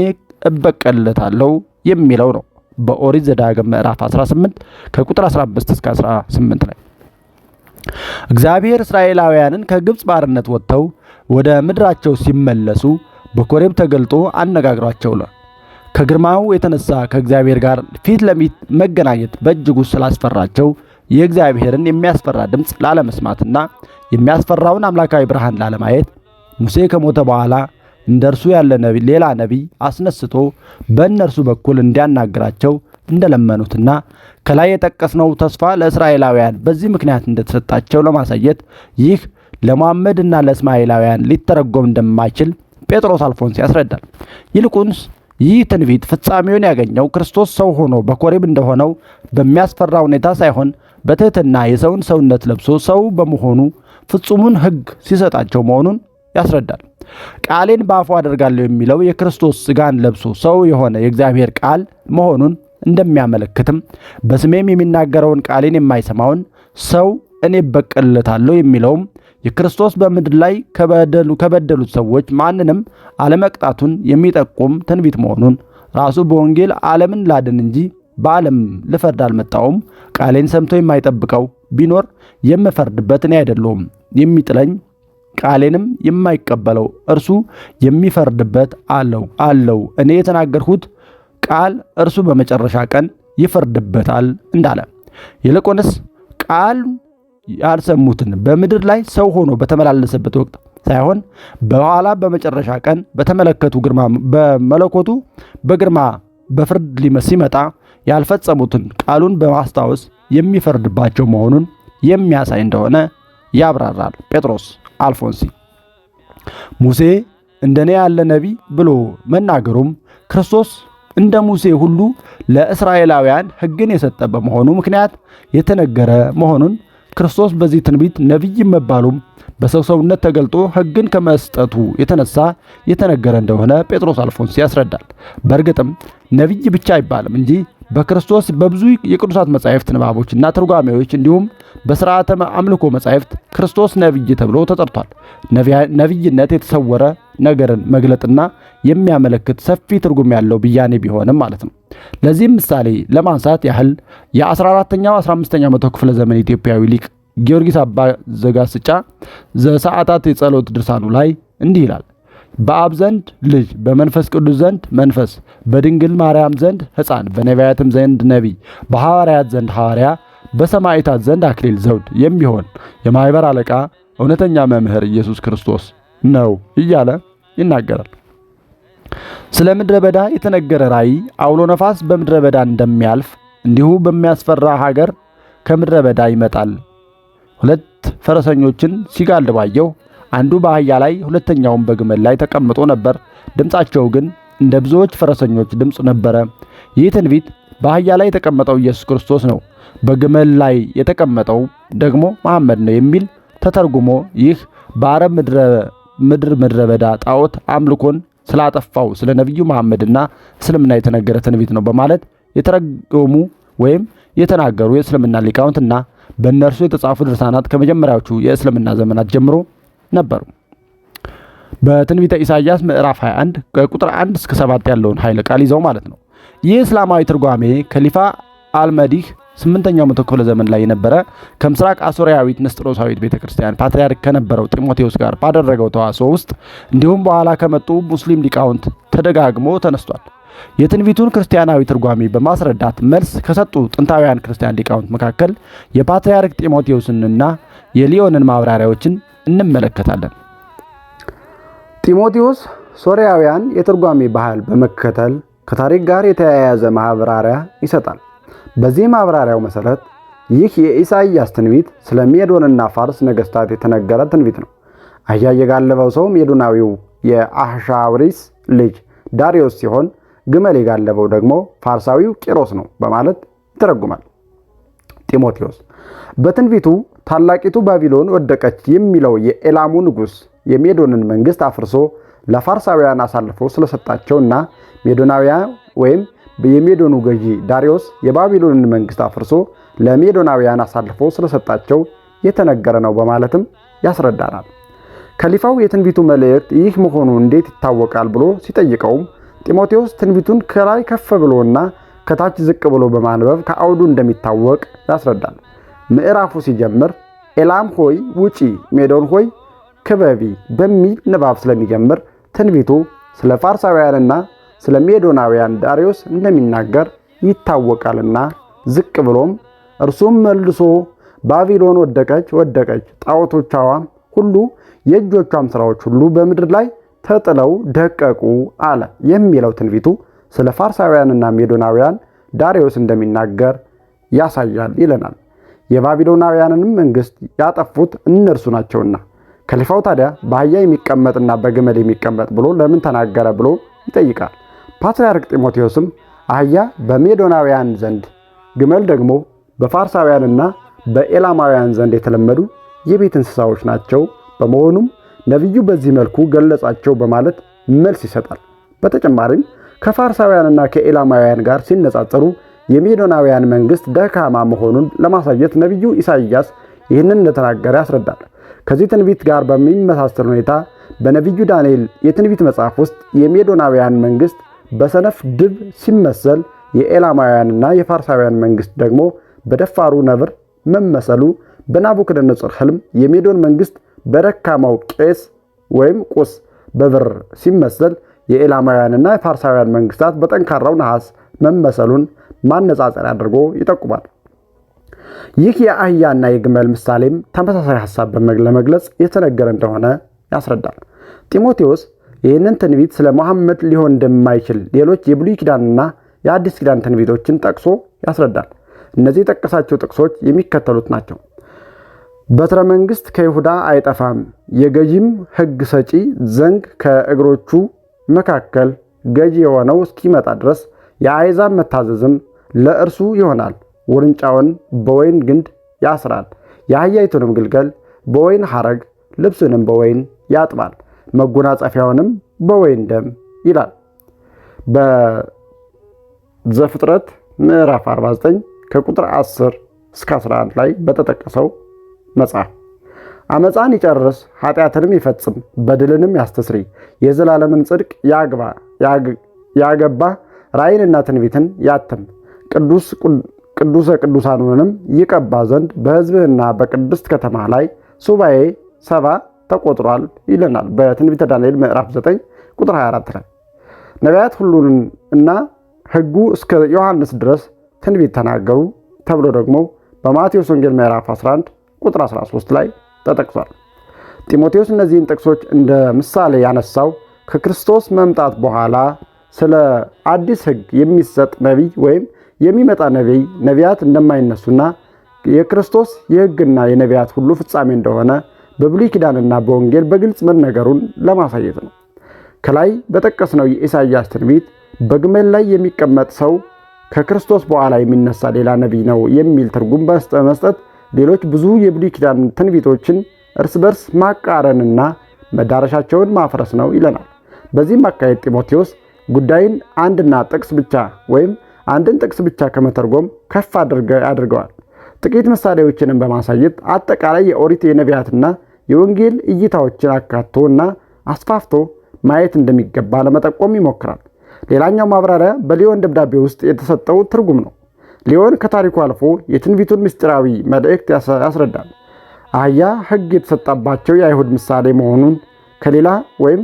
እበቀልለታለሁ የሚለው ነው። በኦሪት ዘዳግም ምዕራፍ 18 ከቁጥር 15 እስከ 18 ላይ እግዚአብሔር እስራኤላውያንን ከግብፅ ባርነት ወጥተው ወደ ምድራቸው ሲመለሱ በኮሬብ ተገልጦ አነጋግሯቸው ነው። ከግርማው የተነሳ ከእግዚአብሔር ጋር ፊት ለፊት መገናኘት በእጅጉ ስላስፈራቸው የእግዚአብሔርን የሚያስፈራ ድምፅ ላለመስማትና የሚያስፈራውን አምላካዊ ብርሃን ላለማየት ሙሴ ከሞተ በኋላ እንደርሱ ያለ ሌላ ነቢይ አስነስቶ በእነርሱ በኩል እንዲያናግራቸው እንደለመኑትና ከላይ የጠቀስነው ተስፋ ለእስራኤላውያን በዚህ ምክንያት እንደተሰጣቸው ለማሳየት ይህ ለመሐመድና ለእስማኤላውያን ሊተረጎም እንደማይችል ጴጥሮስ አልፎንሲ ያስረዳል። ይልቁንስ ይህ ትንቢት ፍጻሜውን ያገኘው ክርስቶስ ሰው ሆኖ በኮሬብ እንደሆነው በሚያስፈራ ሁኔታ ሳይሆን በትሕትና የሰውን ሰውነት ለብሶ ሰው በመሆኑ ፍጹሙን ሕግ ሲሰጣቸው መሆኑን ያስረዳል። ቃሌን በአፉ አደርጋለሁ የሚለው የክርስቶስ ሥጋን ለብሶ ሰው የሆነ የእግዚአብሔር ቃል መሆኑን እንደሚያመለክትም በስሜም የሚናገረውን ቃሌን የማይሰማውን ሰው እኔ እበቀልለታለሁ የሚለውም የክርስቶስ በምድር ላይ ከበደሉት ሰዎች ማንንም አለመቅጣቱን የሚጠቁም ትንቢት መሆኑን ራሱ በወንጌል ዓለምን ላድን እንጂ በዓለም ልፈርድ አልመጣሁም፣ ቃሌን ሰምቶ የማይጠብቀው ቢኖር የምፈርድበት እኔ አይደለሁም፣ የሚጥለኝ ቃሌንም የማይቀበለው እርሱ የሚፈርድበት አለው። እኔ የተናገርሁት ቃል እርሱ በመጨረሻ ቀን ይፈርድበታል እንዳለ። ይልቁንስ ቃል ያልሰሙትን በምድር ላይ ሰው ሆኖ በተመላለሰበት ወቅት ሳይሆን በኋላ በመጨረሻ ቀን በተመለከቱ ግርማ በመለኮቱ በግርማ በፍርድ ሲመጣ ያልፈጸሙትን ቃሉን በማስታወስ የሚፈርድባቸው መሆኑን የሚያሳይ እንደሆነ ያብራራል ጴጥሮስ አልፎንሲ። ሙሴ እንደኔ ያለ ነቢይ ብሎ መናገሩም ክርስቶስ እንደ ሙሴ ሁሉ ለእስራኤላውያን ሕግን የሰጠ በመሆኑ ምክንያት የተነገረ መሆኑን ክርስቶስ በዚህ ትንቢት ነቢይ መባሉም በሰው ሰውነት ተገልጦ ሕግን ከመስጠቱ የተነሳ የተነገረ እንደሆነ ጴጥሮስ አልፎንስ ያስረዳል። በእርግጥም ነቢይ ብቻ አይባልም እንጂ በክርስቶስ በብዙ የቅዱሳት መጻሕፍት ንባቦችና ትርጓሜዎች እንዲሁም በሥርዓተ አምልኮ መጻሕፍት ክርስቶስ ነቢይ ተብሎ ተጠርቷል። ነቢይነት የተሰወረ ነገርን መግለጥና የሚያመለክት ሰፊ ትርጉም ያለው ብያኔ ቢሆንም ማለት ነው። ለዚህም ምሳሌ ለማንሳት ያህል የ14ኛው 15ኛው መቶ ክፍለ ዘመን ኢትዮጵያዊ ሊቅ ጊዮርጊስ አባ ዘጋስጫ ዘሰዓታት የጸሎት ድርሳኑ ላይ እንዲህ ይላል። በአብ ዘንድ ልጅ፣ በመንፈስ ቅዱስ ዘንድ መንፈስ፣ በድንግል ማርያም ዘንድ ሕፃን፣ በነቢያትም ዘንድ ነቢይ፣ በሐዋርያት ዘንድ ሐዋርያ፣ በሰማዕታት ዘንድ አክሊል ዘውድ የሚሆን የማኅበር አለቃ እውነተኛ መምህር ኢየሱስ ክርስቶስ ነው እያለ ይናገራል። ስለ ምድረ በዳ የተነገረ ራእይ አውሎ ነፋስ በምድረ በዳ እንደሚያልፍ እንዲሁ በሚያስፈራ ሀገር ከምድረ በዳ ይመጣል። ሁለት ፈረሰኞችን ሲጋልቡ አየሁ። አንዱ በአህያ ላይ ሁለተኛውም በግመል ላይ ተቀምጦ ነበር። ድምፃቸው ግን እንደ ብዙዎች ፈረሰኞች ድምፅ ነበረ። ይህ ትንቢት በአህያ ላይ የተቀመጠው ኢየሱስ ክርስቶስ ነው፣ በግመል ላይ የተቀመጠው ደግሞ መሐመድ ነው የሚል ተተርጉሞ ይህ በአረብ ምድረ በዳ ጣዖት አምልኮን ስላጠፋው ስለ ነቢዩ መሐመድና እስልምና የተነገረ ትንቢት ነው በማለት የተረጎሙ ወይም የተናገሩ የእስልምና ሊቃውንትና በእነርሱ የተጻፉ ድርሳናት ከመጀመሪያዎቹ የእስልምና ዘመናት ጀምሮ ነበሩ። በትንቢተ ኢሳይያስ ምዕራፍ 21 ከቁጥር 1 እስከ 7 ያለውን ኃይለ ቃል ይዘው ማለት ነው። ይህ እስላማዊ ትርጓሜ ከሊፋ አልመዲህ 8ኛው መቶ ክፍለ ዘመን ላይ የነበረ ከምስራቅ አሶሪያዊት ንስጥሮሳዊት ቤተክርስቲያን ፓትርያርክ ከነበረው ጢሞቴዎስ ጋር ባደረገው ተዋስኦ ውስጥ እንዲሁም በኋላ ከመጡ ሙስሊም ሊቃውንት ተደጋግሞ ተነስቷል። የትንቢቱን ክርስቲያናዊ ትርጓሜ በማስረዳት መልስ ከሰጡ ጥንታውያን ክርስቲያን ሊቃውንት መካከል የፓትርያርክ ጢሞቴዎስንና የሊዮንን ማብራሪያዎችን እንመለከታለን። ጢሞቴዎስ ሶርያውያን የትርጓሜ ባህል በመከተል ከታሪክ ጋር የተያያዘ ማብራሪያ ይሰጣል። በዚህ ማብራሪያው መሰረት ይህ የኢሳይያስ ትንቢት ስለ ሜዶንና ፋርስ ነገስታት የተነገረ ትንቢት ነው። አህያ የጋለበው ሰው ሜዶናዊው የአህሻውሪስ ልጅ ዳሪዮስ ሲሆን ግመል የጋለበው ደግሞ ፋርሳዊው ቂሮስ ነው በማለት ይተረጉማል። ጢሞቴዎስ በትንቢቱ ታላቂቱ ባቢሎን ወደቀች የሚለው የኤላሙ ንጉስ የሜዶንን መንግስት አፍርሶ ለፋርሳውያን አሳልፎ ስለሰጣቸውና ሜዶናውያን ወይም የሜዶኑ ገዢ ዳሪዮስ የባቢሎንን መንግስት አፍርሶ ለሜዶናውያን አሳልፎ ስለሰጣቸው የተነገረ ነው በማለትም ያስረዳናል። ከሊፋው የትንቢቱ መልእክት ይህ መሆኑ እንዴት ይታወቃል ብሎ ሲጠይቀውም ጢሞቴዎስ ትንቢቱን ከላይ ከፍ ብሎና ከታች ዝቅ ብሎ በማንበብ ከአውዱ እንደሚታወቅ ያስረዳል። ምዕራፉ ሲጀምር ኤላም ሆይ ውጪ፣ ሜዶን ሆይ ክበቢ በሚል ንባብ ስለሚጀምር ትንቢቱ ስለ ፋርሳውያንና ስለ ሜዶናውያን ዳሪዮስ እንደሚናገር ይታወቃልና ዝቅ ብሎም እርሱም መልሶ ባቢሎን ወደቀች ወደቀች፣ ጣዖቶቿም ሁሉ የእጆቿም ሥራዎች ሁሉ በምድር ላይ ተጥለው ደቀቁ አለ የሚለው ትንቢቱ ስለ ፋርሳውያንና ሜዶናውያን ዳሪዮስ እንደሚናገር ያሳያል ይለናል። የባቢሎናውያንንም መንግስት ያጠፉት እነርሱ ናቸውና። ከሊፋው ታዲያ በአህያ የሚቀመጥና በግመል የሚቀመጥ ብሎ ለምን ተናገረ ብሎ ይጠይቃል። ፓትርያርክ ጢሞቴዎስም አህያ በሜዶናውያን ዘንድ፣ ግመል ደግሞ በፋርሳውያንና በኤላማውያን ዘንድ የተለመዱ የቤት እንስሳዎች ናቸው። በመሆኑም ነቢዩ በዚህ መልኩ ገለጻቸው በማለት መልስ ይሰጣል። በተጨማሪም ከፋርሳውያንና ከኤላማውያን ጋር ሲነጻጸሩ የሜዶናውያን መንግስት ደካማ መሆኑን ለማሳየት ነቢዩ ኢሳይያስ ይህንን እንደተናገረ ያስረዳል። ከዚህ ትንቢት ጋር በሚመሳሰል ሁኔታ በነቢዩ ዳንኤል የትንቢት መጽሐፍ ውስጥ የሜዶናውያን መንግስት በሰነፍ ድብ ሲመሰል፣ የኤላማውያንና የፋርሳውያን መንግስት ደግሞ በደፋሩ ነብር መመሰሉ፣ በናቡከደነጾር ህልም የሜዶን መንግስት በደካማው ቄስ ወይም ቁስ በብር ሲመሰል፣ የኤላማውያንና የፋርሳውያን መንግስታት በጠንካራው ነሐስ መመሰሉን ማነጻጸሪያ አድርጎ ይጠቁማል። ይህ የአህያና የግመል ምሳሌም ተመሳሳይ ሐሳብ ለመግለጽ የተነገረ እንደሆነ ያስረዳል። ጢሞቴዎስ ይህንን ትንቢት ስለ መሐመድ ሊሆን እንደማይችል ሌሎች የብሉይ ኪዳንና የአዲስ ኪዳን ትንቢቶችን ጠቅሶ ያስረዳል። እነዚህ የጠቀሳቸው ጥቅሶች የሚከተሉት ናቸው። በትረ መንግስት ከይሁዳ አይጠፋም፣ የገዢም ሕግ ሰጪ ዘንግ ከእግሮቹ መካከል ገዢ የሆነው እስኪመጣ ድረስ የአሕዛብ መታዘዝም ለእርሱ ይሆናል። ውርንጫውን በወይን ግንድ ያስራል፣ የአህያይቱንም ግልገል በወይን ሐረግ፣ ልብሱንም በወይን ያጥባል፣ መጎናጸፊያውንም በወይን ደም ይላል። በዘፍጥረት ምዕራፍ 49 ከቁጥር 10 እስከ 11 ላይ በተጠቀሰው መጽሐፍ አመፃን ይጨርስ፣ ኃጢአትንም ይፈጽም፣ በደልንም ያስተስሪ፣ የዘላለምን ጽድቅ ያገባ፣ ራእይንና ትንቢትን ያትም፣ ቅዱሰ ቅዱሳኑንም ይቀባ ዘንድ በሕዝብህና በቅድስት ከተማ ላይ ሱባኤ 70 ተቆጥሯል ይለናል በትንቢተ ዳንኤል ምዕራፍ 9 ቁጥር 24 ላይ። ነቢያት ሁሉን እና ሕጉ እስከ ዮሐንስ ድረስ ትንቢት ተናገሩ ተብሎ ደግሞ በማቴዎስ ወንጌል ምዕራፍ 11 ቁጥር 13 ላይ ተጠቅሷል። ጢሞቴዎስ እነዚህን ጥቅሶች እንደ ምሳሌ ያነሳው ከክርስቶስ መምጣት በኋላ ስለ አዲስ ሕግ የሚሰጥ ነቢይ ወይም የሚመጣ ነቢያት እንደማይነሱና የክርስቶስ የሕግና የነቢያት ሁሉ ፍጻሜ እንደሆነ በብሉይ ኪዳንና በወንጌል በግልጽ መነገሩን ለማሳየት ነው። ከላይ በጠቀስነው የኢሳይያስ ትንቢት በግመል ላይ የሚቀመጥ ሰው ከክርስቶስ በኋላ የሚነሳ ሌላ ነቢይ ነው የሚል ትርጉም በመስጠት ሌሎች ብዙ የብሉይ ኪዳን ትንቢቶችን እርስ በርስ ማቃረንና መዳረሻቸውን ማፍረስ ነው ይለናል። በዚህም አካሄድ ጢሞቴዎስ ጉዳይን አንድና ጥቅስ ብቻ ወይም አንድን ጥቅስ ብቻ ከመተርጎም ከፍ አድርገዋል። ጥቂት ምሳሌዎችንም በማሳየት አጠቃላይ የኦሪት የነቢያትና የወንጌል እይታዎችን አካቶ እና አስፋፍቶ ማየት እንደሚገባ ለመጠቆም ይሞክራል። ሌላኛው ማብራሪያ በሊዮን ደብዳቤ ውስጥ የተሰጠው ትርጉም ነው። ሊዮን ከታሪኩ አልፎ የትንቢቱን ምስጢራዊ መልእክት ያስረዳል። አህያ ሕግ የተሰጣባቸው የአይሁድ ምሳሌ መሆኑን ከሌላ ወይም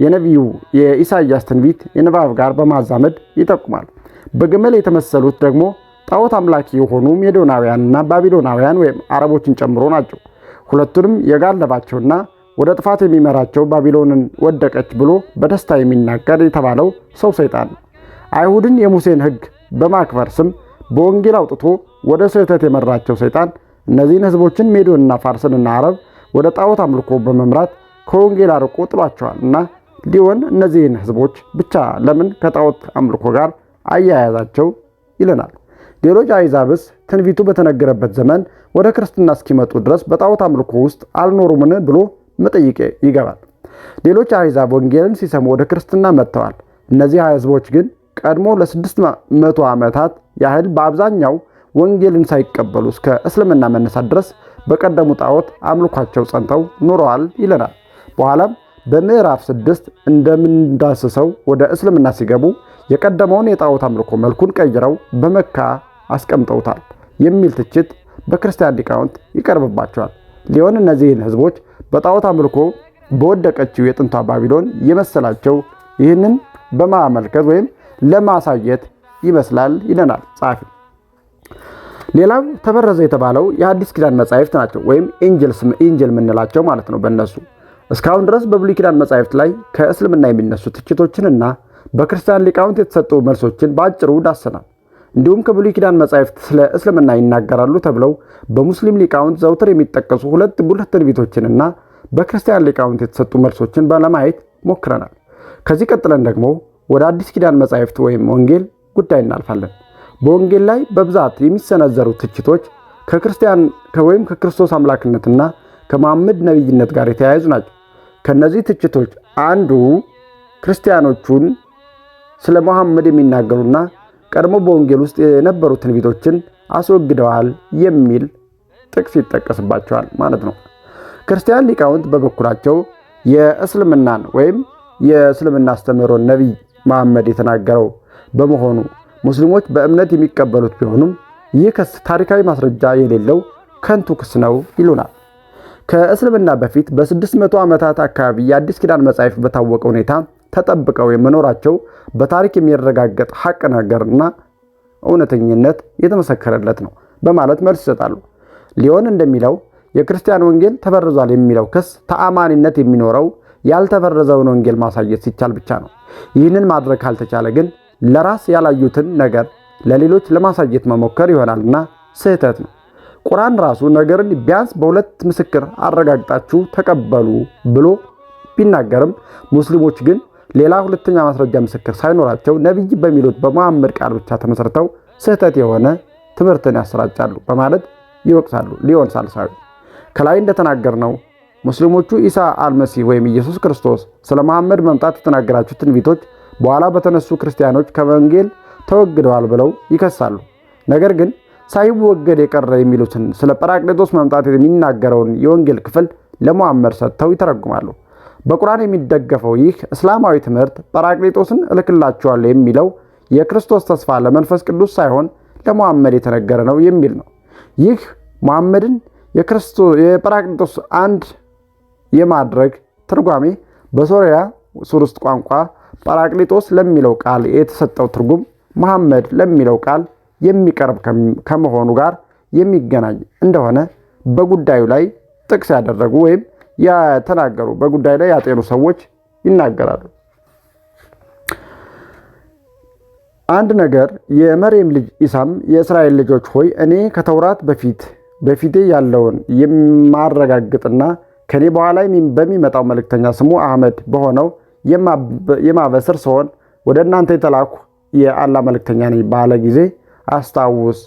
የነቢዩ የኢሳይያስ ትንቢት የንባብ ጋር በማዛመድ ይጠቁማል። በግመል የተመሰሉት ደግሞ ጣዖት አምላኪ የሆኑ ሜዶናውያንና ባቢሎናውያን ወይም አረቦችን ጨምሮ ናቸው። ሁለቱንም የጋለባቸውና ወደ ጥፋት የሚመራቸው ባቢሎንን ወደቀች ብሎ በደስታ የሚናገር የተባለው ሰው ሰይጣን ነው። አይሁድን የሙሴን ሕግ በማክበር ስም በወንጌል አውጥቶ ወደ ስህተት የመራቸው ሰይጣን እነዚህን ሕዝቦችን ሜዶንና ፋርስንና አረብ ወደ ጣዖት አምልኮ በመምራት ከወንጌል አርቆ ጥሏቸዋል እና ሊሆን እነዚህን ሕዝቦች ብቻ ለምን ከጣዖት አምልኮ ጋር አያያዛቸው ይለናል። ሌሎች አሕዛብስ ትንቢቱ በተነገረበት ዘመን ወደ ክርስትና እስኪመጡ ድረስ በጣዖት አምልኮ ውስጥ አልኖሩምን ብሎ መጠይቅ ይገባል። ሌሎች አሕዛብ ወንጌልን ሲሰሙ ወደ ክርስትና መጥተዋል። እነዚህ ሕዝቦች ግን ቀድሞ ለ600 ዓመታት ያህል በአብዛኛው ወንጌልን ሳይቀበሉ እስከ እስልምና መነሳት ድረስ በቀደሙ ጣዖት አምልኳቸው ጸንተው ኖረዋል ይለናል። በኋላም በምዕራፍ 6 እንደምንዳስሰው ወደ እስልምና ሲገቡ የቀደመውን የጣዖት አምልኮ መልኩን ቀይረው በመካ አስቀምጠውታል የሚል ትችት በክርስቲያን ሊቃውንት ይቀርብባቸዋል። ሊሆን እነዚህን ሕዝቦች በጣዖት አምልኮ በወደቀችው የጥንቷ ባቢሎን የመሰላቸው ይህንን በማመልከት ወይም ለማሳየት ይመስላል ይለናል ጸሐፊ። ሌላው ተበረዘ የተባለው የአዲስ ኪዳን መጻሕፍት ናቸው ወይም ኢንጅል የምንላቸው ማለት ነው። በእነሱ እስካሁን ድረስ በብሉይ ኪዳን መጻሕፍት ላይ ከእስልምና የሚነሱ ትችቶችንና በክርስቲያን ሊቃውንት የተሰጡ መልሶችን በአጭሩ ዳሰናል። እንዲሁም ከብሉይ ኪዳን መጻሕፍት ስለ እስልምና ይናገራሉ ተብለው በሙስሊም ሊቃውንት ዘውትር የሚጠቀሱ ሁለት ጉልህ ትንቢቶችንና በክርስቲያን ሊቃውንት የተሰጡ መልሶችን ባለማየት ሞክረናል። ከዚህ ቀጥለን ደግሞ ወደ አዲስ ኪዳን መጻሕፍት ወይም ወንጌል ጉዳይ እናልፋለን። በወንጌል ላይ በብዛት የሚሰነዘሩ ትችቶች ከክርስቶስ አምላክነትና ከመሐመድ ነቢይነት ጋር የተያያዙ ናቸው። ከነዚህ ትችቶች አንዱ ክርስቲያኖቹን ስለ መሐመድ የሚናገሩና ቀድሞ በወንጌል ውስጥ የነበሩ ትንቢቶችን አስወግደዋል የሚል ጥቅስ ይጠቀስባቸዋል ማለት ነው። ክርስቲያን ሊቃውንት በበኩላቸው የእስልምናን ወይም የእስልምና አስተምህሮን ነቢይ መሐመድ የተናገረው በመሆኑ ሙስሊሞች በእምነት የሚቀበሉት ቢሆኑም ይህ ክስ ታሪካዊ ማስረጃ የሌለው ከንቱ ክስ ነው ይሉናል። ከእስልምና በፊት በ600 ዓመታት አካባቢ የአዲስ ኪዳን መጻሕፍት በታወቀ ሁኔታ ተጠብቀው የመኖራቸው በታሪክ የሚረጋገጥ ሐቅ ነገርና እውነተኝነት የተመሰከረለት ነው በማለት መልስ ይሰጣሉ። ሊሆን እንደሚለው የክርስቲያን ወንጌል ተበርዟል የሚለው ክስ ተአማኒነት የሚኖረው ያልተበረዘውን ወንጌል ማሳየት ሲቻል ብቻ ነው። ይህንን ማድረግ ካልተቻለ ግን ለራስ ያላዩትን ነገር ለሌሎች ለማሳየት መሞከር ይሆናልና ስህተት ነው። ቁርአን ራሱ ነገርን ቢያንስ በሁለት ምስክር አረጋግጣችሁ ተቀበሉ ብሎ ቢናገርም ሙስሊሞች ግን ሌላ ሁለተኛ ማስረጃ ምስክር ሳይኖራቸው ነቢይ በሚሉት በመሐመድ ቃል ብቻ ተመሰርተው ስህተት የሆነ ትምህርትን ያሰራጫሉ በማለት ይወቅሳሉ ሊሆን ሳልሳዊ ከላይ እንደተናገርነው ሙስሊሞቹ ኢሳ አልመሲህ ወይም ኢየሱስ ክርስቶስ ስለ መሐመድ መምጣት የተናገራቸው ትንቢቶች በኋላ በተነሱ ክርስቲያኖች ከወንጌል ተወግደዋል ብለው ይከሳሉ። ነገር ግን ሳይወገድ የቀረ የሚሉትን ስለ ጰራቅሊጦስ መምጣት የሚናገረውን የወንጌል ክፍል ለመሐመድ ሰጥተው ይተረጉማሉ። በቁርአን የሚደገፈው ይህ እስላማዊ ትምህርት ጰራቅሊጦስን እልክላችኋለሁ የሚለው የክርስቶስ ተስፋ ለመንፈስ ቅዱስ ሳይሆን ለመሐመድ የተነገረ ነው የሚል ነው። ይህ መሐመድን የጰራቅሊጦስ አንድ የማድረግ ትርጓሜ በሶርያ ሱርስት ቋንቋ ጰራቅሊጦስ ለሚለው ቃል የተሰጠው ትርጉም መሐመድ ለሚለው ቃል የሚቀርብ ከመሆኑ ጋር የሚገናኝ እንደሆነ በጉዳዩ ላይ ጥቅስ ያደረጉ ወይም የተናገሩ በጉዳዩ ላይ ያጤኑ ሰዎች ይናገራሉ። አንድ ነገር የመርየም ልጅ ኢሳም የእስራኤል ልጆች ሆይ እኔ ከተውራት በፊቴ ያለውን የማረጋግጥና ከኔ በኋላ በሚመጣው መልእክተኛ ስሙ አህመድ በሆነው የማበስር ሲሆን ወደ እናንተ የተላኩ የአላህ መልእክተኛ ነኝ ባለ ጊዜ አስታውስ።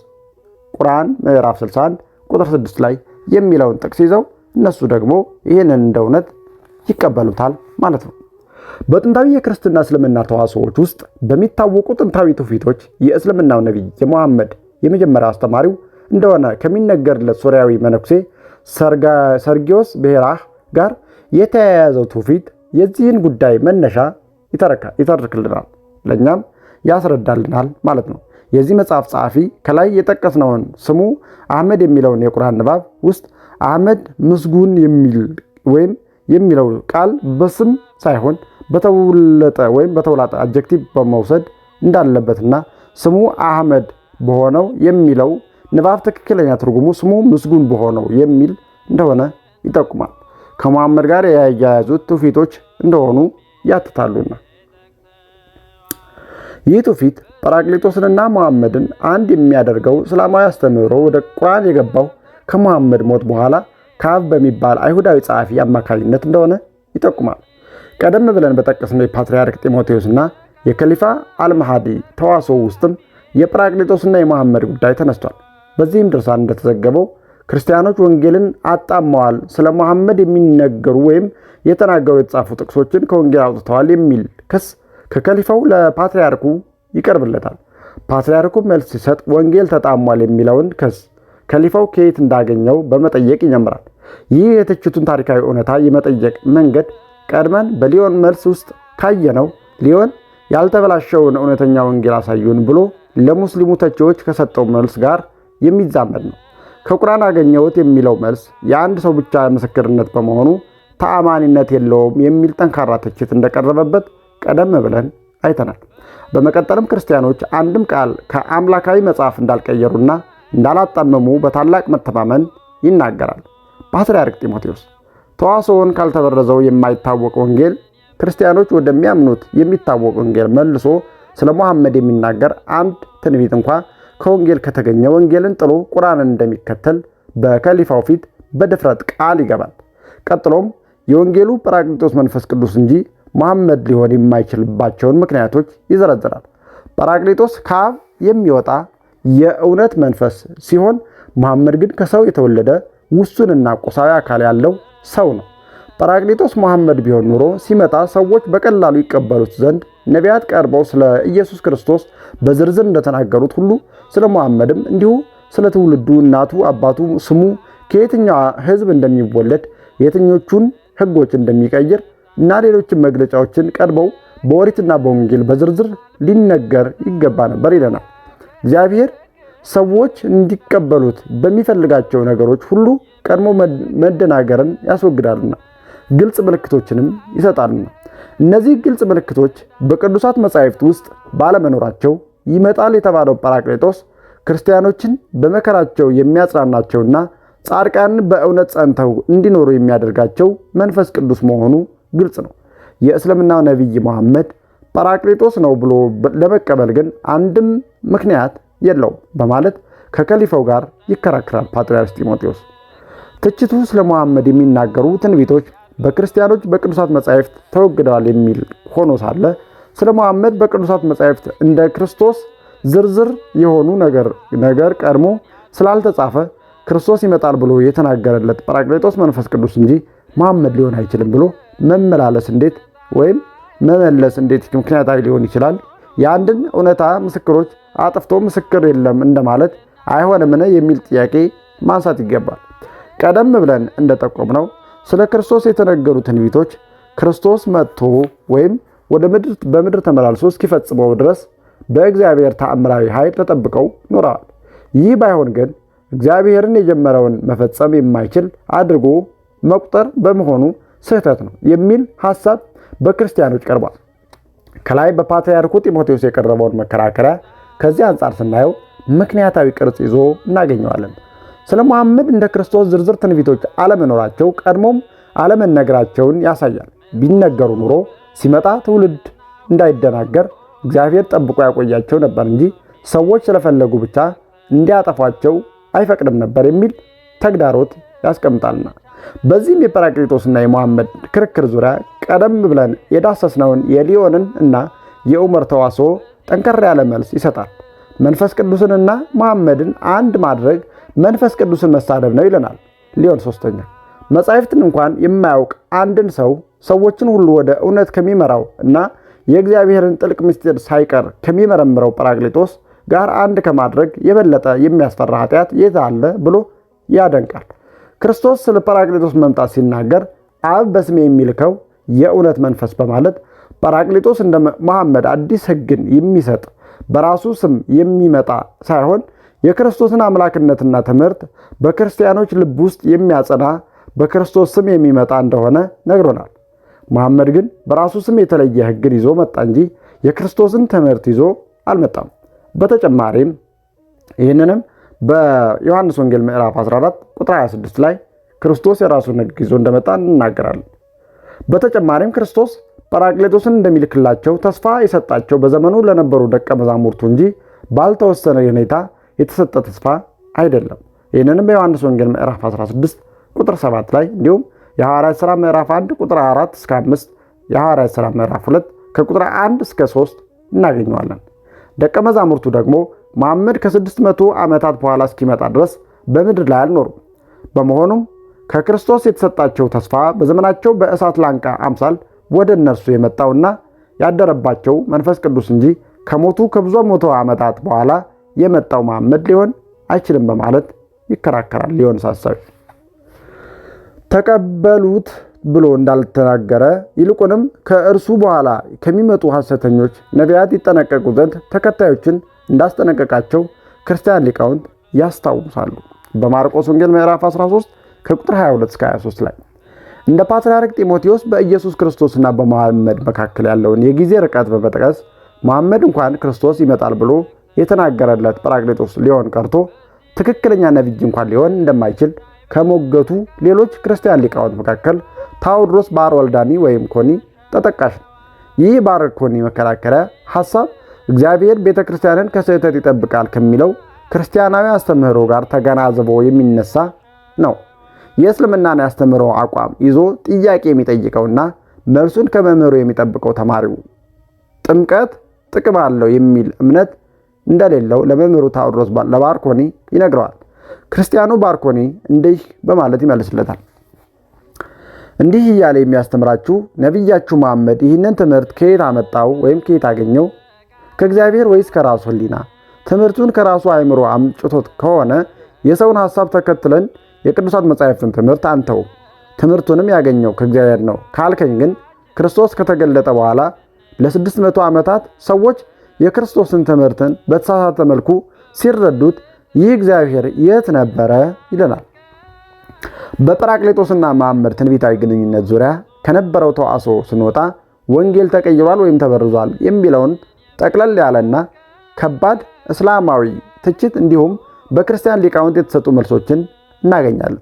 ቁርአን ምዕራፍ 61 ቁጥር 6 ላይ የሚለውን ጥቅስ ይዘው እነሱ ደግሞ ይህንን እንደ እውነት ይቀበሉታል ማለት ነው። በጥንታዊ የክርስትና እስልምና ተዋሶዎች ውስጥ በሚታወቁ ጥንታዊ ትውፊቶች የእስልምናው ነቢይ የሙሐመድ የመጀመሪያ አስተማሪው እንደሆነ ከሚነገርለት ሶርያዊ መነኩሴ ሰርጊዮስ ብሔራህ ጋር የተያያዘው ትውፊት የዚህን ጉዳይ መነሻ ይተርክልናል፣ ለእኛም ያስረዳልናል ማለት ነው። የዚህ መጽሐፍ ጸሐፊ ከላይ የጠቀስነውን ስሙ አህመድ የሚለውን የቁርአን ንባብ ውስጥ አህመድ ምስጉን የሚለው ቃል በስም ሳይሆን በተውላጠ አጀክቲቭ በመውሰድ እንዳለበትና ስሙ አህመድ በሆነው የሚለው ንባብ ትክክለኛ ትርጉሙ ስሙ ምስጉን በሆነው የሚል እንደሆነ ይጠቁማል። ከሙሐመድ ጋር ያያያዙት ትውፊቶች እንደሆኑ ያትታሉና ይህ ትውፊት ጰራቅሊጦስንና ሙሐመድን አንድ የሚያደርገው እስላማዊ አስተምህሮ ወደ ቁርአን የገባው ከሙሐመድ ሞት በኋላ ከአብ በሚባል አይሁዳዊ ጸሐፊ አማካኝነት እንደሆነ ይጠቁማል። ቀደም ብለን በጠቀስነው የፓትርያርክ ጢሞቴዎስና የከሊፋ አልማሃዲ ተዋሶ ውስጥም የጰራቅሊጦስና የሙሐመድ ጉዳይ ተነስቷል። በዚህም ድርሳን እንደተዘገበው ክርስቲያኖች ወንጌልን አጣመዋል፣ ስለ ሙሐመድ የሚነገሩ ወይም የተናገሩ የተጻፉ ጥቅሶችን ከወንጌል አውጥተዋል የሚል ክስ ከከሊፋው ለፓትርያርኩ ይቀርብለታል። ፓትርያርኩ መልስ ሲሰጥ ወንጌል ተጣሟል የሚለውን ክስ ከሊፋው ከየት እንዳገኘው በመጠየቅ ይጀምራል። ይህ የትችቱን ታሪካዊ እውነታ የመጠየቅ መንገድ ቀድመን በሊዮን መልስ ውስጥ ካየነው ሊዮን ያልተበላሸውን እውነተኛ ወንጌል አሳዩን ብሎ ለሙስሊሙ ተቺዎች ከሰጠው መልስ ጋር የሚዛመድ ነው። ከቁርአን አገኘሁት የሚለው መልስ የአንድ ሰው ብቻ ምስክርነት በመሆኑ ተአማኒነት የለውም የሚል ጠንካራ ትችት እንደቀረበበት ቀደም ብለን አይተናል። በመቀጠልም ክርስቲያኖች አንድም ቃል ከአምላካዊ መጽሐፍ እንዳልቀየሩና እንዳላጣመሙ በታላቅ መተማመን ይናገራል። ፓትርያርክ ጢሞቴዎስ ተዋሶውን ካልተበረዘው የማይታወቅ ወንጌል ክርስቲያኖች ወደሚያምኑት የሚታወቅ ወንጌል መልሶ ስለ ሙሐመድ የሚናገር አንድ ትንቢት እንኳ ከወንጌል ከተገኘ ወንጌልን ጥሎ ቁርአንን እንደሚከተል በከሊፋው ፊት በድፍረት ቃል ይገባል። ቀጥሎም የወንጌሉ ጰራቅሊጦስ መንፈስ ቅዱስ እንጂ ሙሐመድ ሊሆን የማይችልባቸውን ምክንያቶች ይዘረዝራል። ጰራቅሊጦስ ከአብ የሚወጣ የእውነት መንፈስ ሲሆን ሙሐመድ ግን ከሰው የተወለደ ውሱንና ቁሳዊ አካል ያለው ሰው ነው። ጰራቅሊጦስ ሙሐመድ ቢሆን ኑሮ ሲመጣ ሰዎች በቀላሉ ይቀበሉት ዘንድ ነቢያት ቀርበው ስለ ኢየሱስ ክርስቶስ በዝርዝር እንደተናገሩት ሁሉ ስለ ሙሐመድም እንዲሁ ስለ ትውልዱ፣ እናቱ፣ አባቱ፣ ስሙ፣ ከየትኛው ሕዝብ እንደሚወለድ፣ የትኞቹን ሕጎች እንደሚቀይር እና ሌሎችን መግለጫዎችን ቀርበው በኦሪትና በወንጌል በዝርዝር ሊነገር ይገባ ነበር ይለናል። እግዚአብሔር ሰዎች እንዲቀበሉት በሚፈልጋቸው ነገሮች ሁሉ ቀድሞ መደናገርን ያስወግዳልና ግልጽ ምልክቶችንም ይሰጣልና እነዚህ ግልጽ ምልክቶች በቅዱሳት መጻሕፍት ውስጥ ባለመኖራቸው ይመጣል የተባለው ጰራቅሊጦስ ክርስቲያኖችን በመከራቸው የሚያጽናናቸውና ጻድቃንን በእውነት ጸንተው እንዲኖሩ የሚያደርጋቸው መንፈስ ቅዱስ መሆኑ ግልጽ ነው። የእስልምናው ነቢይ ሙሐመድ ጰራቅሊጦስ ነው ብሎ ለመቀበል ግን አንድም ምክንያት የለውም በማለት ከከሊፋው ጋር ይከራከራል። ፓትርያርክ ጢሞቴዎስ ትችቱ ስለ ሙሐመድ የሚናገሩ ትንቢቶች በክርስቲያኖች በቅዱሳት መጻሕፍት ተወግደዋል የሚል ሆኖ ሳለ ስለ ሙሐመድ በቅዱሳት መጻሕፍት እንደ ክርስቶስ ዝርዝር የሆኑ ነገር ቀድሞ ስላልተጻፈ ክርስቶስ ይመጣል ብሎ የተናገረለት ጰራቅሊጦስ መንፈስ ቅዱስ እንጂ መሐመድ ሊሆን አይችልም ብሎ መመላለስ እንዴት ወይም መመለስ እንዴት ምክንያታዊ ሊሆን ይችላል? የአንድን እውነታ ምስክሮች አጥፍቶ ምስክር የለም እንደማለት አይሆንምን የሚል ጥያቄ ማንሳት ይገባል። ቀደም ብለን እንደጠቆምነው ስለ ክርስቶስ የተነገሩ ትንቢቶች ክርስቶስ መጥቶ ወይም በምድር ተመላልሶ እስኪፈጽመው ድረስ በእግዚአብሔር ተአምራዊ ኃይል ተጠብቀው ኖረዋል። ይህ ባይሆን ግን እግዚአብሔርን የጀመረውን መፈጸም የማይችል አድርጎ መቁጠር በመሆኑ ስህተት ነው የሚል ሐሳብ በክርስቲያኖች ቀርቧል። ከላይ በፓትርያርኩ ጢሞቴዎስ የቀረበውን መከራከሪያ ከዚህ አንጻር ስናየው ምክንያታዊ ቅርጽ ይዞ እናገኘዋለን። ስለ መሐመድ እንደ ክርስቶስ ዝርዝር ትንቢቶች አለመኖራቸው ቀድሞም አለመነገራቸውን ያሳያል። ቢነገሩ ኑሮ ሲመጣ ትውልድ እንዳይደናገር እግዚአብሔር ጠብቆ ያቆያቸው ነበር እንጂ ሰዎች ስለፈለጉ ብቻ እንዲያጠፏቸው አይፈቅድም ነበር የሚል ተግዳሮት ያስቀምጣልና በዚህም የጰራቅሊጦስና የመሐመድ ክርክር ዙሪያ ቀደም ብለን የዳሰስነውን የሊዮንን እና የዑመር ተዋስኦ ጠንከር ያለ መልስ ይሰጣል። መንፈስ ቅዱስንና መሐመድን አንድ ማድረግ መንፈስ ቅዱስን መሳደብ ነው ይለናል ሊዮን ሶስተኛ። መጻሕፍትን እንኳን የማያውቅ አንድን ሰዎችን ሁሉ ወደ እውነት ከሚመራው እና የእግዚአብሔርን ጥልቅ ምስጢር ሳይቀር ከሚመረምረው ጰራቅሊጦስ ጋር አንድ ከማድረግ የበለጠ የሚያስፈራ ኃጢአት የት አለ ብሎ ያደንቃል። ክርስቶስ ስለ ጰራቅሊጦስ መምጣት ሲናገር አብ በስሜ የሚልከው የእውነት መንፈስ በማለት ጰራቅሊጦስ እንደ መሐመድ አዲስ ሕግን የሚሰጥ በራሱ ስም የሚመጣ ሳይሆን የክርስቶስን አምላክነትና ትምህርት በክርስቲያኖች ልብ ውስጥ የሚያጸና በክርስቶስ ስም የሚመጣ እንደሆነ ነግሮናል። መሐመድ ግን በራሱ ስም የተለየ ሕግን ይዞ መጣ እንጂ የክርስቶስን ትምህርት ይዞ አልመጣም። በተጨማሪም ይህንንም በዮሐንስ ወንጌል ምዕራፍ 14 ቁጥር 26 ላይ ክርስቶስ የራሱን ሕግ ይዞ እንደመጣ እንናገራለን። በተጨማሪም ክርስቶስ ጰራቅሊጦስን እንደሚልክላቸው ተስፋ የሰጣቸው በዘመኑ ለነበሩ ደቀ መዛሙርቱ እንጂ ባልተወሰነ ሁኔታ የተሰጠ ተስፋ አይደለም። ይህንንም በዮሐንስ ወንጌል ምዕራፍ 16 ቁጥር 7 ላይ እንዲሁም የሐዋርያት ሥራ ምዕራፍ 1 ቁጥር 4 እስከ 5፣ የሐዋርያት ሥራ ምዕራፍ 2 ከቁጥር 1 እስከ 3 እናገኘዋለን። ደቀ መዛሙርቱ ደግሞ መሐመድ ከ600 ዓመታት በኋላ እስኪመጣ ድረስ በምድር ላይ አልኖሩም። በመሆኑም ከክርስቶስ የተሰጣቸው ተስፋ በዘመናቸው በእሳት ላንቃ አምሳል ወደ እነርሱ የመጣውና ያደረባቸው መንፈስ ቅዱስ እንጂ ከሞቱ ከብዙ መቶ ዓመታት በኋላ የመጣው መሐመድ ሊሆን አይችልም በማለት ይከራከራል። ሊሆን ሳሳቢ ተቀበሉት ብሎ እንዳልተናገረ ይልቁንም ከእርሱ በኋላ ከሚመጡ ሐሰተኞች ነቢያት ይጠነቀቁ ዘንድ ተከታዮችን እንዳስጠነቀቃቸው ክርስቲያን ሊቃውንት ያስታውሳሉ። በማርቆስ ወንጌል ምዕራፍ 13 ከቁጥር 22 እስከ 23 ላይ እንደ ፓትርያርክ ጢሞቴዎስ በኢየሱስ ክርስቶስና በመሐመድ መካከል ያለውን የጊዜ ርቀት በመጥቀስ መሐመድ እንኳን ክርስቶስ ይመጣል ብሎ የተናገረለት ጰራቅሊጦስ ሊሆን ቀርቶ ትክክለኛ ነቢይ እንኳን ሊሆን እንደማይችል ከሞገቱ ሌሎች ክርስቲያን ሊቃውንት መካከል ታዎድሮስ ባር ወልዳኒ ወይም ኮኒ ተጠቃሽ ነው። ይህ ባር ኮኒ መከራከሪያ ሐሳብ እግዚአብሔር ቤተ ክርስቲያንን ከስህተት ይጠብቃል ከሚለው ክርስቲያናዊ አስተምህሮ ጋር ተገናዝቦ የሚነሳ ነው። የእስልምናን ያስተምህሮ አቋም ይዞ ጥያቄ የሚጠይቀውና መልሱን ከመምህሩ የሚጠብቀው ተማሪው ጥምቀት ጥቅም አለው የሚል እምነት እንደሌለው ለመምህሩ ታዎድሮስ ለባርኮኒ ይነግረዋል። ክርስቲያኑ ባርኮኒ እንዲህ በማለት ይመልስለታል። እንዲህ እያለ የሚያስተምራችሁ ነቢያችሁ መሐመድ ይህንን ትምህርት ከየት አመጣው ወይም ከየት አገኘው? ከእግዚአብሔር ወይስ ከራሱ ሕሊና? ትምህርቱን ከራሱ አእምሮ አምጭቶት ከሆነ የሰውን ሐሳብ ተከትለን የቅዱሳት መጻሕፍትን ትምህርት አንተው፣ ትምህርቱንም ያገኘው ከእግዚአብሔር ነው ካልከኝ ግን ክርስቶስ ከተገለጠ በኋላ ለ600 ዓመታት ሰዎች የክርስቶስን ትምህርትን በተሳሳተ መልኩ ሲረዱት ይህ እግዚአብሔር የት ነበረ ይለናል። በጰራቅሊጦስና መሐመድ ትንቢታዊ ግንኙነት ዙሪያ ከነበረው ተዋስኦ ስንወጣ ወንጌል ተቀይሯል ወይም ተበርዟል የሚለውን ጠቅለል ያለና ከባድ እስላማዊ ትችት እንዲሁም በክርስቲያን ሊቃውንት የተሰጡ መልሶችን እናገኛለን።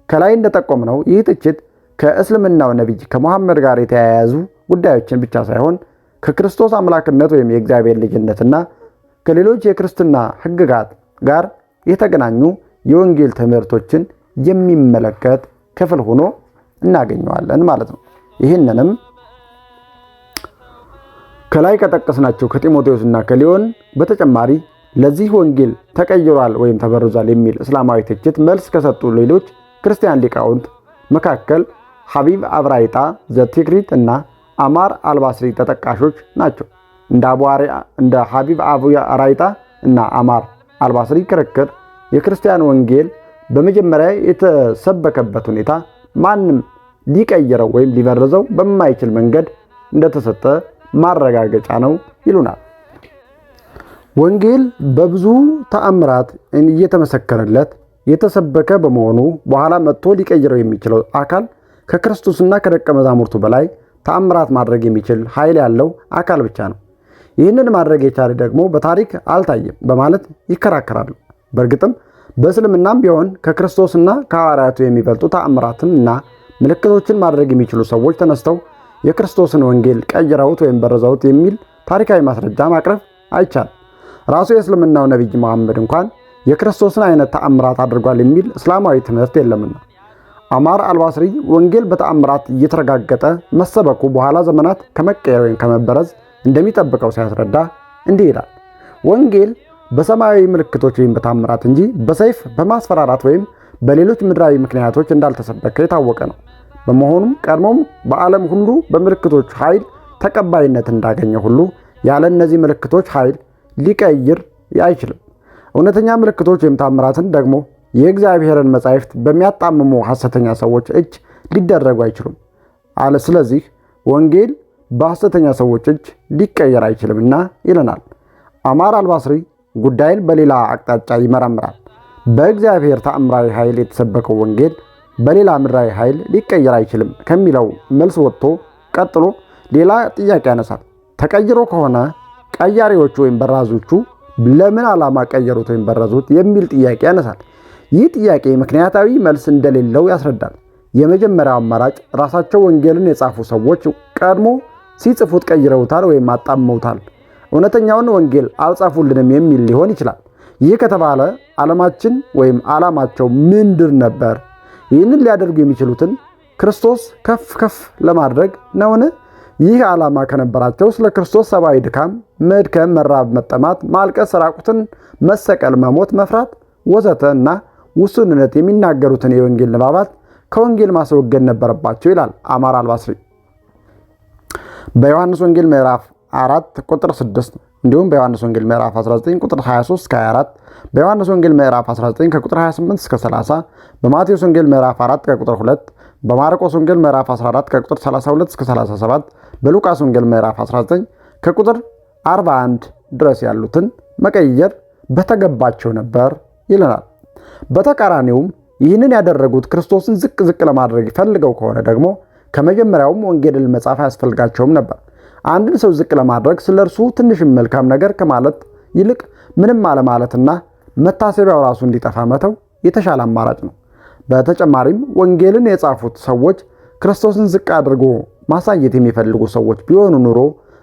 ከላይ እንደጠቆምነው ይህ ትችት ከእስልምናው ነቢይ ከመሐመድ ጋር የተያያዙ ጉዳዮችን ብቻ ሳይሆን ከክርስቶስ አምላክነት ወይም የእግዚአብሔር ልጅነትና ከሌሎች የክርስትና ሕግጋት ጋር የተገናኙ የወንጌል ትምህርቶችን የሚመለከት ክፍል ሆኖ እናገኘዋለን ማለት ነው። ይህንንም ከላይ ከጠቀስናቸው ከጢሞቴዎስና ከሊዮን በተጨማሪ ለዚህ ወንጌል ተቀይሯል ወይም ተበርዟል የሚል እስላማዊ ትችት መልስ ከሰጡ ሌሎች ክርስቲያን ሊቃውንት መካከል ሐቢብ አብራይጣ ዘቲክሪት እና አማር አልባስሪ ተጠቃሾች ናቸው። እንደ ሐቢብ አብራይጣ እና አማር አልባስሪ ክርክር የክርስቲያን ወንጌል በመጀመሪያ የተሰበከበት ሁኔታ ማንም ሊቀይረው ወይም ሊበርዘው በማይችል መንገድ እንደተሰጠ ማረጋገጫ ነው ይሉናል። ወንጌል በብዙ ተአምራት እየተመሰከረለት የተሰበከ በመሆኑ በኋላ መጥቶ ሊቀይረው የሚችለው አካል ከክርስቶስና ከደቀ መዛሙርቱ በላይ ተአምራት ማድረግ የሚችል ኃይል ያለው አካል ብቻ ነው። ይህንን ማድረግ የቻለ ደግሞ በታሪክ አልታየም በማለት ይከራከራሉ። በእርግጥም በእስልምናም ቢሆን ከክርስቶስና ከሐዋርያቱ የሚበልጡ ተአምራትንና ምልክቶችን ማድረግ የሚችሉ ሰዎች ተነስተው የክርስቶስን ወንጌል ቀይረውት ወይም በረዘውት የሚል ታሪካዊ ማስረጃ ማቅረብ አይቻልም። ራሱ የእስልምናው ነቢይ መሐመድ እንኳን የክርስቶስን አይነት ተአምራት አድርጓል የሚል እስላማዊ ትምህርት የለምና። አማር አልባስሪ ወንጌል በተአምራት እየተረጋገጠ መሰበኩ በኋላ ዘመናት ከመቀየር ወይም ከመበረዝ እንደሚጠብቀው ሲያስረዳ እንዲህ ይላል። ወንጌል በሰማያዊ ምልክቶች ወይም በተአምራት እንጂ በሰይፍ በማስፈራራት ወይም በሌሎች ምድራዊ ምክንያቶች እንዳልተሰበከ የታወቀ ነው። በመሆኑም ቀድሞም በዓለም ሁሉ በምልክቶች ኃይል ተቀባይነት እንዳገኘ ሁሉ ያለ እነዚህ ምልክቶች ኃይል ሊቀይር አይችልም። እውነተኛ ምልክቶች ወይም ተአምራትን ደግሞ የእግዚአብሔርን መጻሕፍት በሚያጣምሙ ሐሰተኛ ሰዎች እጅ ሊደረጉ አይችሉም አለ። ስለዚህ ወንጌል በሐሰተኛ ሰዎች እጅ ሊቀየር አይችልምና ይለናል። አማር አልባስሪ ጉዳይን በሌላ አቅጣጫ ይመረምራል። በእግዚአብሔር ተአምራዊ ኃይል የተሰበከው ወንጌል በሌላ ምድራዊ ኃይል ሊቀየር አይችልም ከሚለው መልስ ወጥቶ ቀጥሎ ሌላ ጥያቄ ያነሳል። ተቀይሮ ከሆነ ቀያሪዎቹ ወይም በራዞቹ ለምን ዓላማ ቀየሩት ወይም በረዙት የሚል ጥያቄ ያነሳል። ይህ ጥያቄ ምክንያታዊ መልስ እንደሌለው ያስረዳል። የመጀመሪያው አማራጭ ራሳቸው ወንጌልን የጻፉ ሰዎች ቀድሞ ሲጽፉት ቀይረውታል ወይም አጣመውታል፣ እውነተኛውን ወንጌል አልጻፉልንም የሚል ሊሆን ይችላል። ይህ ከተባለ ዓለማችን ወይም ዓላማቸው ምንድን ነበር? ይህንን ሊያደርጉ የሚችሉትን ክርስቶስ ከፍ ከፍ ለማድረግ ነውን? ይህ ዓላማ ከነበራቸው ስለ ክርስቶስ ሰብአዊ ድካም፣ መድከም፣ መራብ፣ መጠማት፣ ማልቀስ፣ ራቁትን መሰቀል፣ መሞት፣ መፍራት ወዘተ እና ውሱንነት የሚናገሩትን የወንጌል ንባባት ከወንጌል ማስወገድ ነበረባቸው ይላል አማር አልባስሪ። በዮሐንስ ወንጌል ምዕራፍ 4 ቁጥር 6 እንዲሁም በዮሐንስ ወንጌል ምዕራፍ 19 ቁጥር 23 እስከ 24፣ በዮሐንስ ወንጌል ምዕራፍ 19 ከቁጥር 28 እስከ 30፣ በማቴዎስ ወንጌል ምዕራፍ 4 ከቁጥር 2፣ በማርቆስ ወንጌል ምዕራፍ 14 ከቁጥር 32 እስከ 37፣ በሉቃስ ወንጌል ምዕራፍ 19 ከቁጥር 41 ድረስ ያሉትን መቀየር በተገባቸው ነበር ይለናል። በተቃራኒውም ይህንን ያደረጉት ክርስቶስን ዝቅ ዝቅ ለማድረግ ፈልገው ከሆነ ደግሞ ከመጀመሪያውም ወንጌልን መጻፍ አያስፈልጋቸውም ነበር። አንድን ሰው ዝቅ ለማድረግ ስለ እርሱ ትንሽም መልካም ነገር ከማለት ይልቅ ምንም አለማለትና መታሰቢያው ራሱ እንዲጠፋ መተው የተሻለ አማራጭ ነው። በተጨማሪም ወንጌልን የጻፉት ሰዎች ክርስቶስን ዝቅ አድርጎ ማሳየት የሚፈልጉ ሰዎች ቢሆኑ ኑሮ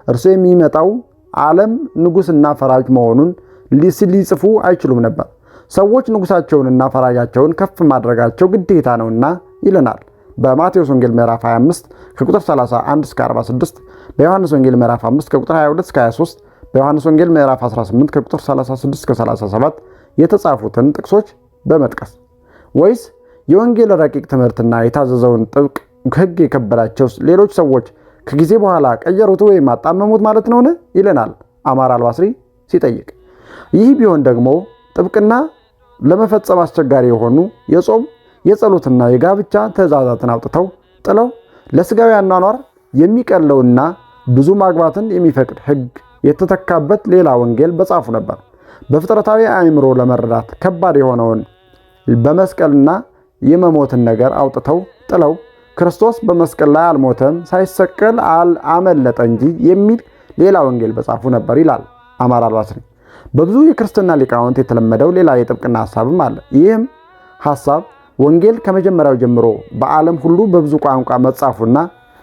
እርሱ የሚመጣው ዓለም ንጉሥና ፈራጅ መሆኑን ሊጽፉ አይችሉም ነበር። ሰዎች ንጉሳቸውንና ፈራጃቸውን ከፍ ማድረጋቸው ግዴታ ነውና ይለናል በማቴዎስ ወንጌል ምዕራፍ 25 ከቁጥር 31 እስከ 46፣ በዮሐንስ ወንጌል ምዕራፍ 5 ከቁጥር 22 እስከ 23፣ በዮሐንስ ወንጌል ምዕራፍ 18 ከቁጥር 36 እስከ 37 የተጻፉትን ጥቅሶች በመጥቀስ ወይስ የወንጌል ረቂቅ ትምህርትና የታዘዘውን ጥብቅ ሕግ የከበዳቸው ሌሎች ሰዎች ከጊዜ በኋላ ቀየሩት ወይም አጣመሙት ማለት ነውን? ይለናል አማር አልባስሪ ሲጠይቅ። ይህ ቢሆን ደግሞ ጥብቅና ለመፈጸም አስቸጋሪ የሆኑ የጾም የጸሎትና የጋብቻ ትእዛዛትን አውጥተው ጥለው ለስጋዊ አኗኗር የሚቀለውና ብዙ ማግባትን የሚፈቅድ ሕግ የተተካበት ሌላ ወንጌል በጻፉ ነበር። በፍጥረታዊ አእምሮ ለመረዳት ከባድ የሆነውን በመስቀልና የመሞትን ነገር አውጥተው ጥለው ክርስቶስ በመስቀል ላይ አልሞተም፣ ሳይሰቀል አመለጠ እንጂ የሚል ሌላ ወንጌል በጻፉ ነበር ይላል አማር አልባስሪ። በብዙ የክርስትና ሊቃውንት የተለመደው ሌላ የጥብቅና ሐሳብም አለ። ይህም ሐሳብ ወንጌል ከመጀመሪያው ጀምሮ በዓለም ሁሉ በብዙ ቋንቋ መጻፉና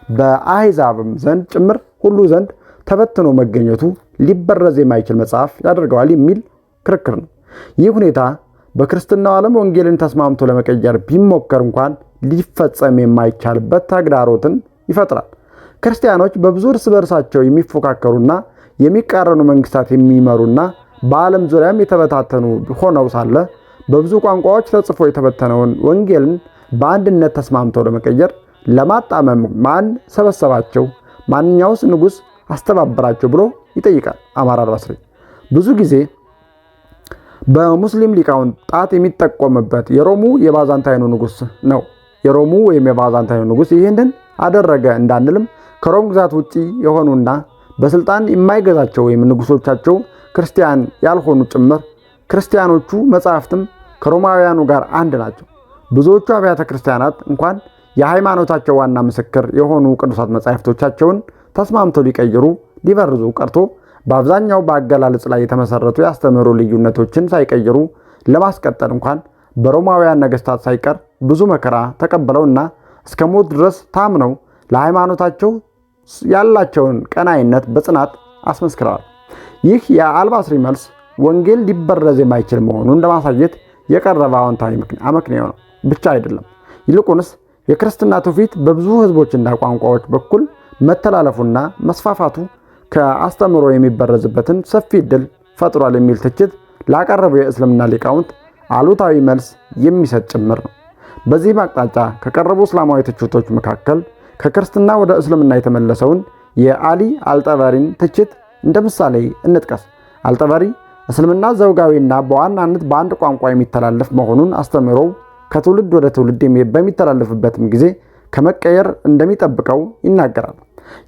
በአሕዛብም ዘንድ ጭምር ሁሉ ዘንድ ተበትኖ መገኘቱ ሊበረዝ የማይችል መጽሐፍ ያደርገዋል የሚል ክርክር ነው። ይህ ሁኔታ በክርስትናው ዓለም ወንጌልን ተስማምቶ ለመቀየር ቢሞከር እንኳን ሊፈጸም የማይቻልበት ተግዳሮትን ይፈጥራል። ክርስቲያኖች በብዙ እርስ በርሳቸው የሚፎካከሩና የሚቃረኑ መንግስታት የሚመሩና በዓለም ዙሪያም የተበታተኑ ሆነው ሳለ በብዙ ቋንቋዎች ተጽፎ የተበተነውን ወንጌልን በአንድነት ተስማምተው ለመቀየር ለማጣመም ማን ሰበሰባቸው? ማንኛውስ ንጉሥ አስተባበራቸው ብሎ ይጠይቃል አማራ አልባስሪ። ብዙ ጊዜ በሙስሊም ሊቃውንት ጣት የሚጠቆምበት የሮሙ የባዛንታይኑ ንጉሥ ነው። የሮሙ ወይም የባዛንታይኑ ንጉሥ ይህንን አደረገ እንዳንልም ከሮም ግዛት ውጪ የሆኑና በስልጣን የማይገዛቸው ወይም ንጉሶቻቸው ክርስቲያን ያልሆኑ ጭምር ክርስቲያኖቹ መጻሕፍትም ከሮማውያኑ ጋር አንድ ናቸው። ብዙዎቹ አብያተ ክርስቲያናት እንኳን የሃይማኖታቸው ዋና ምስክር የሆኑ ቅዱሳት መጻሕፍቶቻቸውን ተስማምተው ሊቀይሩ ሊበርዙ ቀርቶ በአብዛኛው በአገላለጽ ላይ የተመሰረቱ ያስተምህሩ ልዩነቶችን ሳይቀይሩ ለማስቀጠል እንኳን በሮማውያን ነገስታት ሳይቀር ብዙ መከራ ተቀብለውና እስከ ሞት ድረስ ታምነው ለሃይማኖታቸው ያላቸውን ቀናይነት በጽናት አስመስክረዋል። ይህ የአልባስሪ መልስ ወንጌል ሊበረዝ የማይችል መሆኑን ለማሳየት የቀረበ አዎንታዊ አመክንዮ ነው ብቻ አይደለም። ይልቁንስ የክርስትና ትውፊት በብዙ ህዝቦችና ቋንቋዎች በኩል መተላለፉና መስፋፋቱ ከአስተምሮ የሚበረዝበትን ሰፊ ዕድል ፈጥሯል የሚል ትችት ላቀረበው የእስልምና ሊቃውንት አሉታዊ መልስ የሚሰጥ ጭምር ነው። በዚህም አቅጣጫ ከቀረቡ እስላማዊ ትችቶች መካከል ከክርስትና ወደ እስልምና የተመለሰውን የአሊ አልጠበሪን ትችት እንደ ምሳሌ እንጥቀስ። አልጠበሪ እስልምና ዘውጋዊና በዋናነት በአንድ ቋንቋ የሚተላለፍ መሆኑን አስተምሮው ከትውልድ ወደ ትውልድ በሚተላለፍበትም ጊዜ ከመቀየር እንደሚጠብቀው ይናገራል።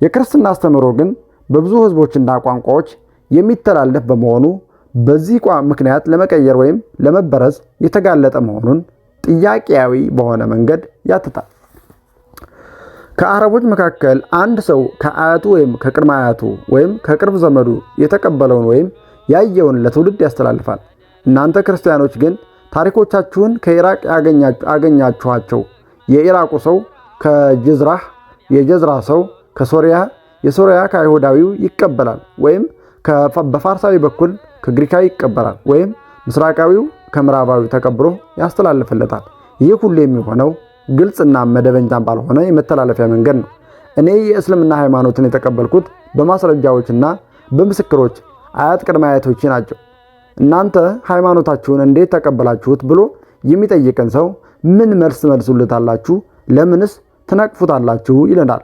የክርስትና አስተምሮ ግን በብዙ ህዝቦችና ቋንቋዎች የሚተላለፍ በመሆኑ በዚህ ምክንያት ለመቀየር ወይም ለመበረዝ የተጋለጠ መሆኑን ጥያቄያዊ በሆነ መንገድ ያትታል። ከአረቦች መካከል አንድ ሰው ከአያቱ ወይም ከቅድመ አያቱ ወይም ከቅርብ ዘመዱ የተቀበለውን ወይም ያየውን ለትውልድ ያስተላልፋል። እናንተ ክርስቲያኖች ግን ታሪኮቻችሁን ከኢራቅ አገኛችኋቸው። የኢራቁ ሰው ከጅዝራህ፣ የጀዝራ ሰው ከሶሪያ፣ የሶሪያ ከአይሁዳዊው ይቀበላል ወይም በፋርሳዊ በኩል ከግሪካዊ ይቀበላል ወይም ምስራቃዊው ከምዕራባዊ ተቀብሎ ያስተላልፍለታል። ይህ ሁሉ የሚሆነው ግልጽና መደበኛ ባልሆነ የመተላለፊያ መንገድ ነው። እኔ የእስልምና ሃይማኖትን የተቀበልኩት በማስረጃዎችና በምስክሮች አያት ቅድመ አያቶቼ ናቸው። እናንተ ሃይማኖታችሁን እንዴት ተቀበላችሁት ብሎ የሚጠይቅን ሰው ምን መልስ መልሱለታላችሁ? ለምንስ ትነቅፉታላችሁ? ይለናል።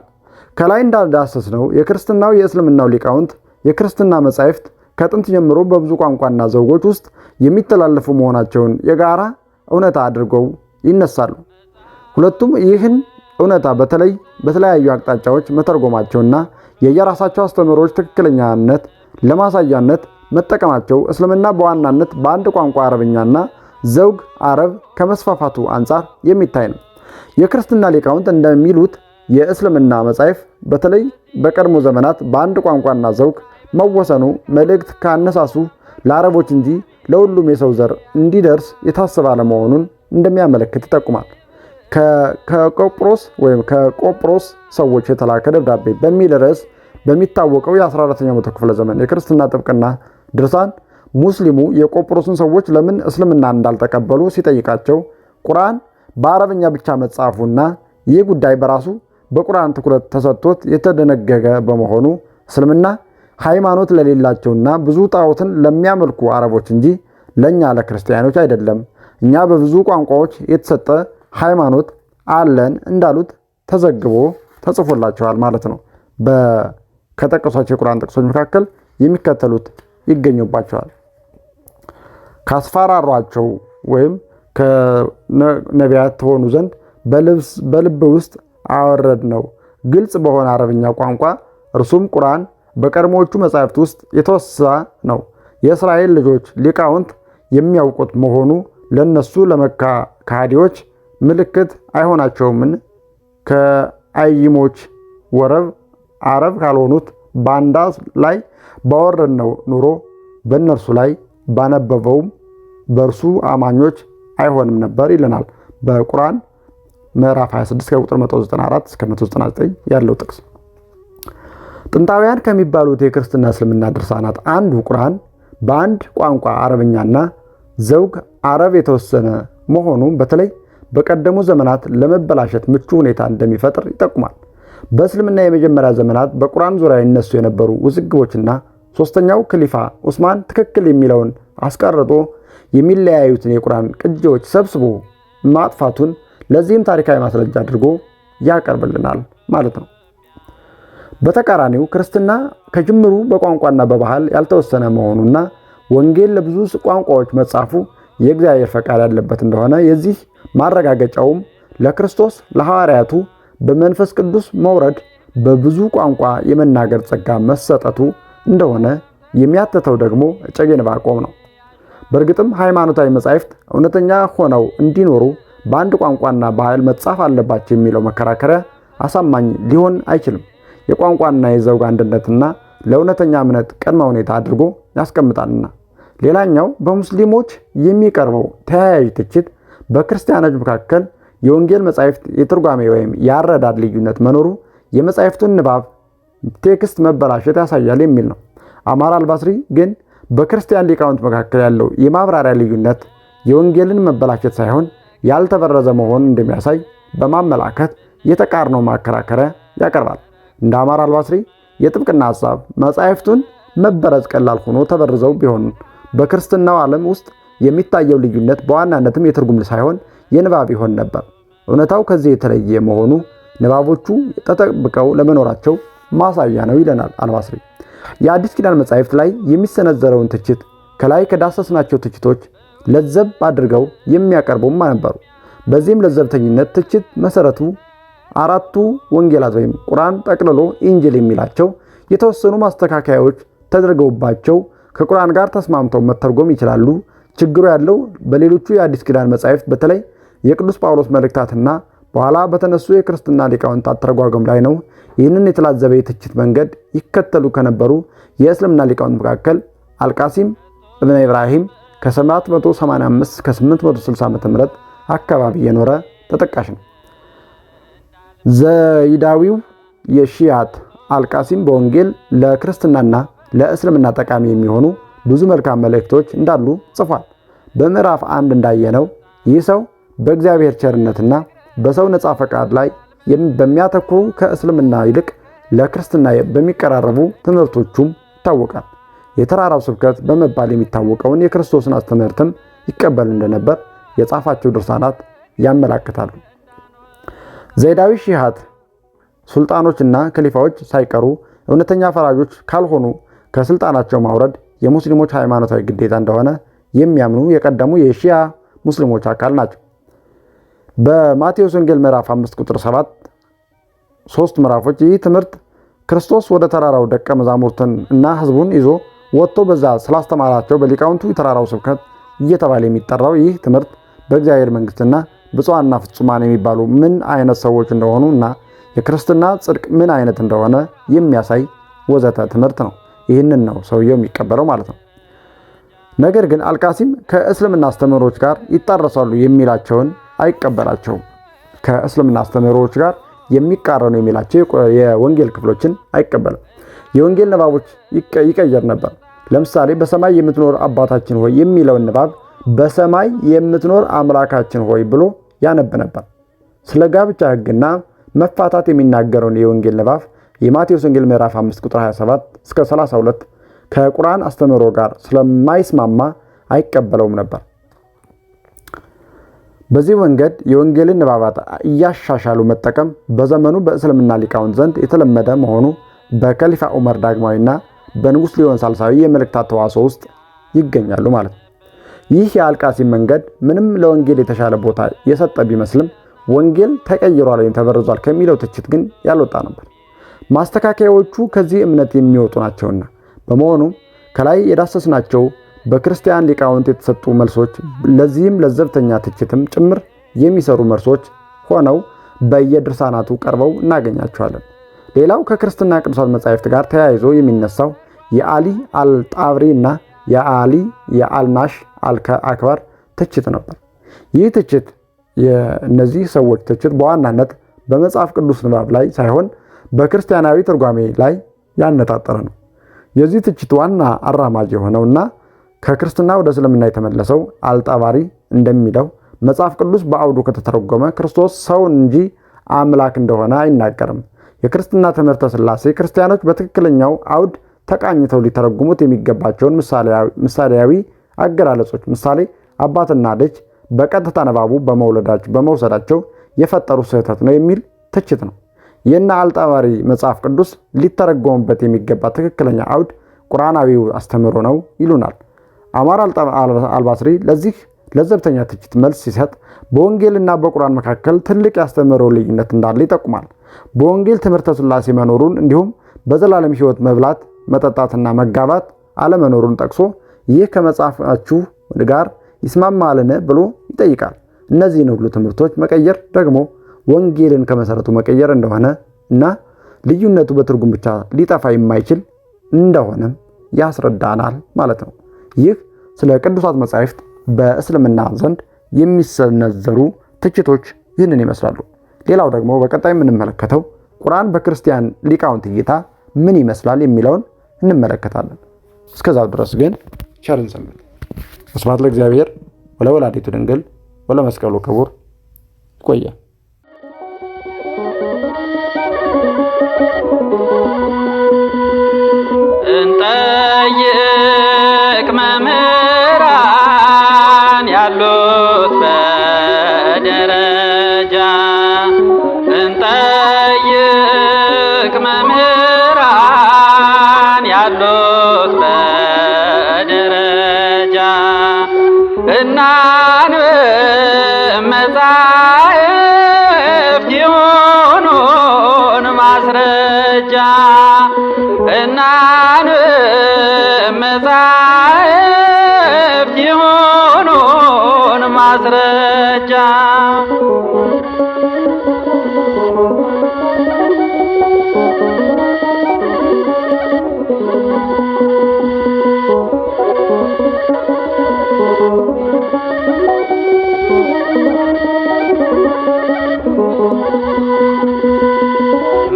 ከላይ እንዳዳሰስነው የክርስትናው የእስልምናው ሊቃውንት የክርስትና መጻሕፍት ከጥንት ጀምሮ በብዙ ቋንቋና ዘውጎች ውስጥ የሚተላለፉ መሆናቸውን የጋራ እውነታ አድርገው ይነሳሉ። ሁለቱም ይህን እውነታ በተለያዩ አቅጣጫዎች መተርጎማቸውና የየራሳቸው አስተምህሮች ትክክለኛነት ለማሳያነት መጠቀማቸው እስልምና በዋናነት በአንድ ቋንቋ አረብኛና ዘውግ አረብ ከመስፋፋቱ አንጻር የሚታይ ነው። የክርስትና ሊቃውንት እንደሚሉት የእስልምና መጻሕፍት በተለይ በቀድሞ ዘመናት በአንድ ቋንቋና ዘውግ መወሰኑ መልእክት ካነሳሱ ለአረቦች እንጂ ለሁሉም የሰው ዘር እንዲደርስ የታሰበ አለመሆኑን እንደሚያመለክት ይጠቁማል። ከቆጵሮስ ሰዎች የተላከ ደብዳቤ በሚል ርዕስ በሚታወቀው የ14ኛው መቶ ክፍለ ዘመን የክርስትና ጥብቅና ድርሳን ሙስሊሙ የቆጵሮስን ሰዎች ለምን እስልምና እንዳልተቀበሉ ሲጠይቃቸው ቁርአን በአረብኛ ብቻ መጻፉና ይህ ጉዳይ በራሱ በቁርአን ትኩረት ተሰጥቶት የተደነገገ በመሆኑ እስልምና ሃይማኖት ለሌላቸውና ብዙ ጣዖትን ለሚያመልኩ አረቦች እንጂ ለኛ ለክርስቲያኖች አይደለም፣ እኛ በብዙ ቋንቋዎች የተሰጠ ሃይማኖት አለን እንዳሉት ተዘግቦ ተጽፎላቸዋል ማለት ነው። ከጠቀሷቸው የቁርአን ጥቅሶች መካከል የሚከተሉት ይገኙባቸዋል። ካስፈራሯቸው ወይም ከነቢያት ተሆኑ ዘንድ በልብ ውስጥ አወረድ ነው ግልጽ በሆነ አረብኛ ቋንቋ እርሱም ቁርአን በቀድሞዎቹ መጻሕፍት ውስጥ የተወሳ ነው። የእስራኤል ልጆች ሊቃውንት የሚያውቁት መሆኑ ለነሱ ለመካ ከሃዲዎች ምልክት አይሆናቸውምን? ከአይሞች ወረብ አረብ ካልሆኑት ባንዳ ላይ ባወረድነው ኑሮ በእነርሱ ላይ ባነበበውም በእርሱ አማኞች አይሆንም ነበር ይለናል በቁርአን ምዕራፍ 26 ከቁጥር 194 እስከ 199 ያለው ጥቅስ። ጥንታውያን ከሚባሉት የክርስትና እስልምና ድርሳናት አንዱ ቁርአን በአንድ ቋንቋ አረብኛና ዘውግ አረብ የተወሰነ መሆኑ በተለይ በቀደሙ ዘመናት ለመበላሸት ምቹ ሁኔታ እንደሚፈጥር ይጠቁማል። በእስልምና የመጀመሪያ ዘመናት በቁርአን ዙሪያ ይነሱ የነበሩ ውዝግቦችና ሶስተኛው ክሊፋ ዑስማን ትክክል የሚለውን አስቀርጦ የሚለያዩትን የቁርአን ቅጂዎች ሰብስቦ ማጥፋቱን ለዚህም ታሪካዊ ማስረጃ አድርጎ ያቀርብልናል ማለት ነው። በተቃራኒው ክርስትና ከጅምሩ በቋንቋና በባህል ያልተወሰነ መሆኑና ወንጌል ለብዙ ቋንቋዎች መጻፉ የእግዚአብሔር ፈቃድ ያለበት እንደሆነ የዚህ ማረጋገጫውም ለክርስቶስ ለሐዋርያቱ በመንፈስ ቅዱስ መውረድ በብዙ ቋንቋ የመናገር ጸጋ መሰጠቱ እንደሆነ የሚያትተው ደግሞ እጨጌ ዕንባቆም ነው። በእርግጥም ሃይማኖታዊ መጻሕፍት እውነተኛ ሆነው እንዲኖሩ በአንድ ቋንቋና ባህል መጻፍ አለባቸው የሚለው መከራከሪያ አሳማኝ ሊሆን አይችልም። የቋንቋና የዘውግ አንድነትና ለእውነተኛ እምነት ቅድመ ሁኔታ አድርጎ ያስቀምጣልና። ሌላኛው በሙስሊሞች የሚቀርበው ተያያዥ ትችት በክርስቲያኖች መካከል የወንጌል መጻሕፍት የትርጓሜ ወይም የአረዳድ ልዩነት መኖሩ የመጻሕፍቱን ንባብ ቴክስት መበላሸት ያሳያል የሚል ነው። አማራ አልባስሪ ግን በክርስቲያን ሊቃውንት መካከል ያለው የማብራሪያ ልዩነት የወንጌልን መበላሸት ሳይሆን ያልተበረዘ መሆኑን እንደሚያሳይ በማመላከት የተቃርኖ ማከራከሪያ ያቀርባል። እንደ አማራ አልባስሪ የጥብቅና ሐሳብ መጻሕፍቱን መበረዝ ቀላል ሆኖ ተበርዘው ቢሆን በክርስትናው ዓለም ውስጥ የሚታየው ልዩነት በዋናነትም የትርጉም ሳይሆን የንባብ ይሆን ነበር። እውነታው ከዚህ የተለየ መሆኑ ንባቦቹ ተጠብቀው ለመኖራቸው ማሳያ ነው ይለናል አልባስሪ። የአዲስ ኪዳን መጻሕፍት ላይ የሚሰነዘረውን ትችት ከላይ ከዳሰስናቸው ትችቶች ለዘብ አድርገው የሚያቀርቡም ነበሩ። በዚህም ለዘብተኝነት ትችት መሰረቱ አራቱ ወንጌላት ወይም ቁርአን ጠቅልሎ ኢንጂል የሚላቸው የተወሰኑ ማስተካከያዎች ተደርገውባቸው ከቁርአን ጋር ተስማምተው መተርጎም ይችላሉ። ችግሩ ያለው በሌሎቹ የአዲስ ኪዳን መጻሕፍት በተለይ የቅዱስ ጳውሎስ መልእክታትና በኋላ በተነሱ የክርስትና ሊቃውንት አተረጓጎም ላይ ነው። ይህንን የተላዘበ የትችት መንገድ ይከተሉ ከነበሩ የእስልምና ሊቃውንት መካከል አልቃሲም እብነ ኢብራሂም ከ785 እስከ 860 ዓ.ም አካባቢ የኖረ ተጠቃሽ ነው። ዘይዳዊው የሺዓት አልቃሲም በወንጌል ለክርስትናና ለእስልምና ጠቃሚ የሚሆኑ ብዙ መልካም መልእክቶች እንዳሉ ጽፏል። በምዕራፍ 1 እንዳየነው ይህ ሰው በእግዚአብሔር ቸርነትና በሰው ነፃ ፈቃድ ላይ በሚያተኩሩ ከእስልምና ይልቅ ለክርስትና በሚቀራረቡ ትምህርቶቹም ይታወቃል። የተራራው ስብከት በመባል የሚታወቀውን የክርስቶስን አስተምህርትም ይቀበል እንደነበር የጻፋቸው ድርሳናት ያመላክታሉ። ዘይዳዊ ሺዓት ሱልጣኖችና ከሊፋዎች ሳይቀሩ እውነተኛ ፈራጆች ካልሆኑ ከስልጣናቸው ማውረድ የሙስሊሞች ሃይማኖታዊ ግዴታ እንደሆነ የሚያምኑ የቀደሙ የሺዓ ሙስሊሞች አካል ናቸው። በማቴዎስ ወንጌል ምዕራፍ 5 ቁጥር 7 3 ምዕራፎች ይህ ትምህርት ክርስቶስ ወደ ተራራው ደቀ መዛሙርትን እና ሕዝቡን ይዞ ወጥቶ በዛ ስላስተማራቸው በሊቃውንቱ የተራራው ስብከት እየተባለ የሚጠራው ይህ ትምህርት በእግዚአብሔር መንግስትና ብፁዓንና ፍጹማን የሚባሉ ምን አይነት ሰዎች እንደሆኑ እና የክርስትና ጽድቅ ምን አይነት እንደሆነ የሚያሳይ ወዘተ ትምህርት ነው። ይህንን ነው ሰውየው የሚቀበለው ማለት ነው። ነገር ግን አልቃሲም ከእስልምና አስተምህሮች ጋር ይጣረሳሉ የሚላቸውን አይቀበላቸውም። ከእስልምና አስተምህሮች ጋር የሚቃረኑ የሚላቸው የወንጌል ክፍሎችን አይቀበልም። የወንጌል ንባቦች ይቀየር ነበር። ለምሳሌ በሰማይ የምትኖር አባታችን ሆይ የሚለውን ንባብ በሰማይ የምትኖር አምላካችን ሆይ ብሎ ያነብ ነበር። ስለ ጋብቻ ሕግና መፋታት የሚናገረውን የወንጌል ንባብ የማቴዎስ ወንጌል ምዕራፍ 5 ቁጥር 27 እስከ 32 ከቁርአን አስተምህሮ ጋር ስለማይስማማ አይቀበለውም ነበር። በዚህ መንገድ የወንጌልን ንባባት እያሻሻሉ መጠቀም በዘመኑ በእስልምና ሊቃውንት ዘንድ የተለመደ መሆኑ በከሊፋ ዑመር ዳግማዊና በንጉስ ሊዮን ሳልሳዊ የመልእክታት ተዋሶ ውስጥ ይገኛሉ ማለት ነው። ይህ የአልቃሲም መንገድ ምንም ለወንጌል የተሻለ ቦታ የሰጠ ቢመስልም ወንጌል ተቀይሯል ወይም ተበርዟል ከሚለው ትችት ግን ያልወጣ ነበር። ማስተካከያዎቹ ከዚህ እምነት የሚወጡ ናቸውና በመሆኑ ከላይ የዳሰስናቸው በክርስቲያን ሊቃውንት የተሰጡ መልሶች ለዚህም ለዘብተኛ ትችትም ጭምር የሚሰሩ መልሶች ሆነው በየድርሳናቱ ቀርበው እናገኛቸዋለን። ሌላው ከክርስትና ቅዱሳት መጻሕፍት ጋር ተያይዞ የሚነሳው የአሊ አልጣብሪ እና የአሊ የአልናሽ አክበር ትችት ነበር። ይህ ትችት የእነዚህ ሰዎች ትችት በዋናነት በመጽሐፍ ቅዱስ ንባብ ላይ ሳይሆን በክርስቲያናዊ ትርጓሜ ላይ ያነጣጠረ ነው። የዚህ ትችት ዋና አራማጅ የሆነውና ከክርስትና ወደ እስልምና የተመለሰው አልጣባሪ እንደሚለው መጽሐፍ ቅዱስ በአውዱ ከተተረጎመ ክርስቶስ ሰው እንጂ አምላክ እንደሆነ አይናገርም። የክርስትና ትምህርተ ሥላሴ ክርስቲያኖች በትክክለኛው አውድ ተቃኝተው ሊተረጉሙት የሚገባቸውን ምሳሌያዊ አገላለጾች ምሳሌ አባትና ልጅ በቀጥታ ንባቡ በመውሰዳቸው የፈጠሩ ስህተት ነው የሚል ትችት ነው። የእነ አልጣባሪ መጽሐፍ ቅዱስ ሊተረጎምበት የሚገባ ትክክለኛ አውድ ቁርአናዊው አስተምህሮ ነው ይሉናል። አማር አልባስሪ ለዚህ ለዘብተኛ ትችት መልስ ሲሰጥ በወንጌልና በቁርአን መካከል ትልቅ የአስተምህሮ ልዩነት እንዳለ ይጠቁማል። በወንጌል ትምህርተ ሥላሴ መኖሩን እንዲሁም በዘላለም ሕይወት መብላት መጠጣትና መጋባት አለመኖሩን ጠቅሶ ይህ ከመጽሐፋችሁ ጋር ይስማማልን ብሎ ይጠይቃል። እነዚህን ሁሉ ትምህርቶች መቀየር ደግሞ ወንጌልን ከመሰረቱ መቀየር እንደሆነ እና ልዩነቱ በትርጉም ብቻ ሊጠፋ የማይችል እንደሆነም ያስረዳናል ማለት ነው። ይህ ስለ ቅዱሳት መጻሕፍት በእስልምና ዘንድ የሚሰነዘሩ ትችቶች ይህንን ይመስላሉ። ሌላው ደግሞ በቀጣይ የምንመለከተው ቁርአን በክርስቲያን ሊቃውንት እይታ ምን ይመስላል የሚለውን እንመለከታለን። እስከዛው ድረስ ግን ቸርን ሰንብት። ወስብሐት ለእግዚአብሔር ወለወላዲቱ ድንግል ወለመስቀሉ ክቡር። ይቆያል። እንጠይቅ መምህራን ያሉት በደረጃ እንጠይቅ መምህራን ያሉት በደረጃ እናንብብ መጻሕፍት ይሁኑን ማስረጃ እናንብብ መጻሕፍት ይሁኑን ማስረጃ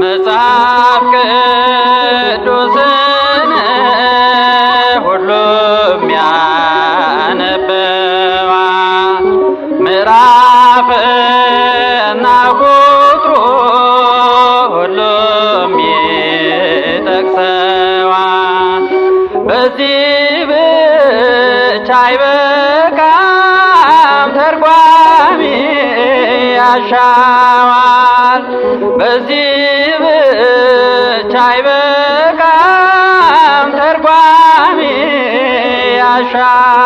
መጽሐፍ ቅዱስን ሁሉም ያነበዋል። ምዕራፍና ቁጥሩ ሁሉም ይጠቅሰዋል። በዚህ ብቻ አይበቃም፣ ተርጓሚ ያሻዋል። በዚህ ብቻ አይበቃም፣ ተርጓሚ ያሻዋል።